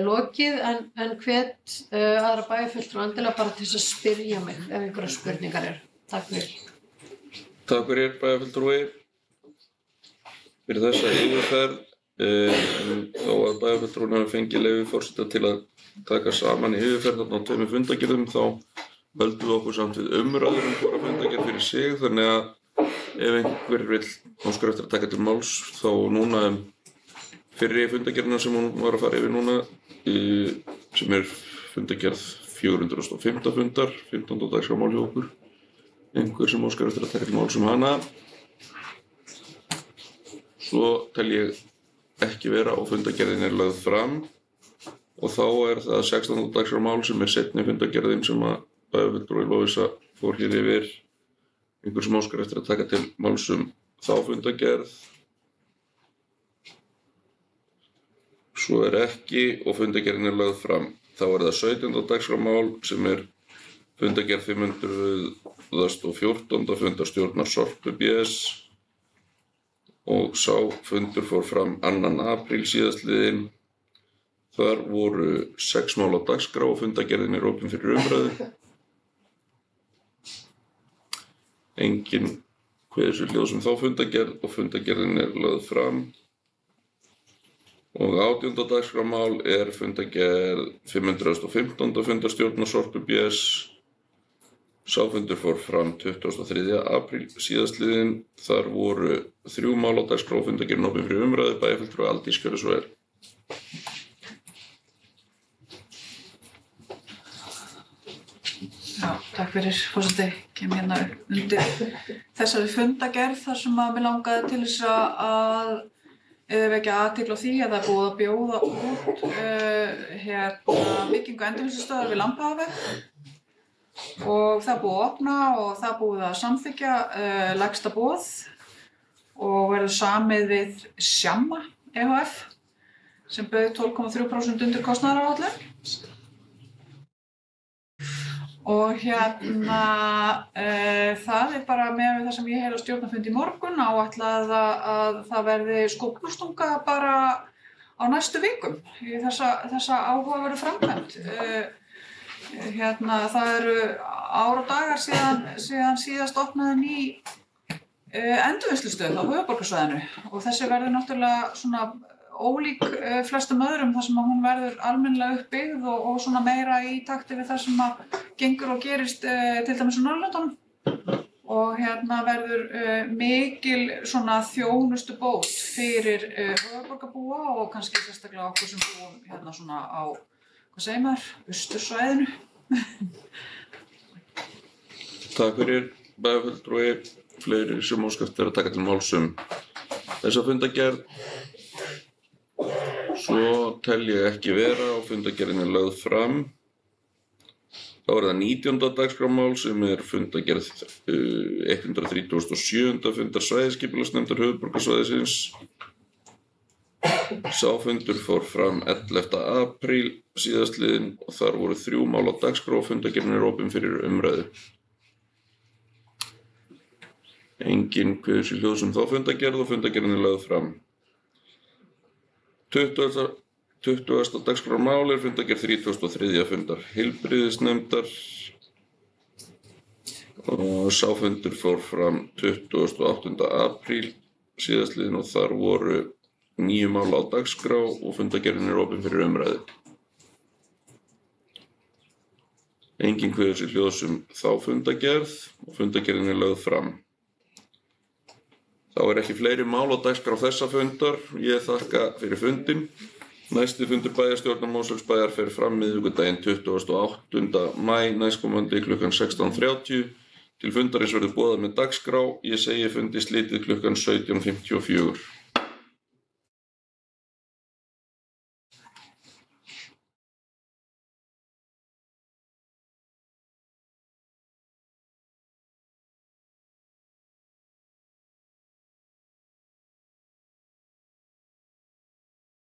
lokið en hvet aðra bæjarfulltrúa endilega bara til þess að spyrja mig ef einhverjar spurningar eru. Takk fyrir. Takk fyrir bæjarfulltrúi fyrir þessa yfirferð. Þá að bæjarfulltrúin hafi fengið leyfi forseta til að taka saman í yfirferð þarna á 2 fundargerðum, þá höldum við okkur samt við umræður hvora fundargerð fyrir sig, þannig að ef einhver vill óskar eftir að taka til máls, þá núna fyrri fundargerðina sem hún var að fara yfir núna, sem fundargerð 405. fundar, 15. dagskrármál hjá okkur. Einhver sem óskar eftir að taka til máls hana. Svo tel ég ekki vera og fundargerðin lögð fram, og þá það 16. dagskrármál sem seinni fundargerðin sem að bæjarfulltrúi Lovísa fór hér yfir. Einhver sem óskar eftir að taka til máls þá fundargerð. Svo ekki og fundargerðin lögð fram. Þá það 17. dagskrármál sem fundargerð 514. fundarstjórnar Sorpu BS, og sá fundur fór fram 2. apríl síðastliðinn. Þar voru 6 mál á dagskrá og fundargerðin opin fyrir umræðu. Enginn kveður sér hljóð þá fundargerð og fundargerðin lögð fram. Og 18. dagskrármál fundargerð 515. fundarstjórnar Sorpu BS. Sá fundur fór fram 23. apríl síðastliðinn. Þar voru 3 mál á dagskrá og fundargerðin opin fyrir umræðu. Bæjarfulltrúi Aldís gjörðu svo vel. Já, takk fyrir forseti. Kem hérna undir þessari fundargerð þar sem að mig langaði til þess að vekja athygli á því að það búið að bjóða út byggingu endurvinnslustöðvar við Lambhagaveg, og það búið að opna og það búið að samþykkja lægsta boð og verður samið við Sjamma EHF sem bauð 12,3% undir kostnaðaráætlun. Og það bara með það sem ég heyri á stjórnarfundi í morgun, áætlað að það verði skóflustunga bara á næstu vikum í þessa áhugaverðu framkvæmd. Það eru ár og dagar síðan síðast opnaði ný endurvinnslustöð á höfuðborgarsvæðinu, og þessi verður náttúrulega svona ólík flestum öðrum þar sem að hún verður almennilega uppbyggð og svona meira í takti við það sem að gengur og gerist til dæmis á Norðurlöndunum, og verður mikil svona þjónustu bót fyrir höfuðborgarbúa og kannski sérstaklega okkur sem búum svona á, hvað segir maður, austursvæðinu. Takk fyrir bæjarfulltrúi. Fleiri sem óskar eftir að taka til máls þessa fundargerð. Svo tel ég ekki vera og fundargerðin lögð fram. Þá það 19. dagskrármál sem fundargerð 137. fundar svæðisskipulagsnefndar höfuðborgarsvæðisins. Sá fundur fór fram 11. apríl síðastliðinn og þar voru 3 mál á dagskrá og fundargerðin opin fyrir umræðu. Enginn kveður sér hljóð þá fundargerð og fundargerðin lögð fram. 20. dagskrármál fundargerð 33. fundar heilbrigðisnefndar og sá fundur fór fram 28. apríl síðastliðin og þar voru 9 mál á dagskrá og fundargerðin opin fyrir umræðu. Enginn kveður sér hljóðs þá fundargerð og fundargerðin lögð fram. Þá ekki fleiri mál á dagskrá þessa fundar. Ég þakka fyrir fundinn. Næsti fundur bæjarstjórnar Mosfellsbæjar fer fram miðvikudaginn 28. maí næstkomandi klukkan 16:30. Til fundarins verður boðað með dagskrá. Ég segi fundi slitið klukkan 17:54.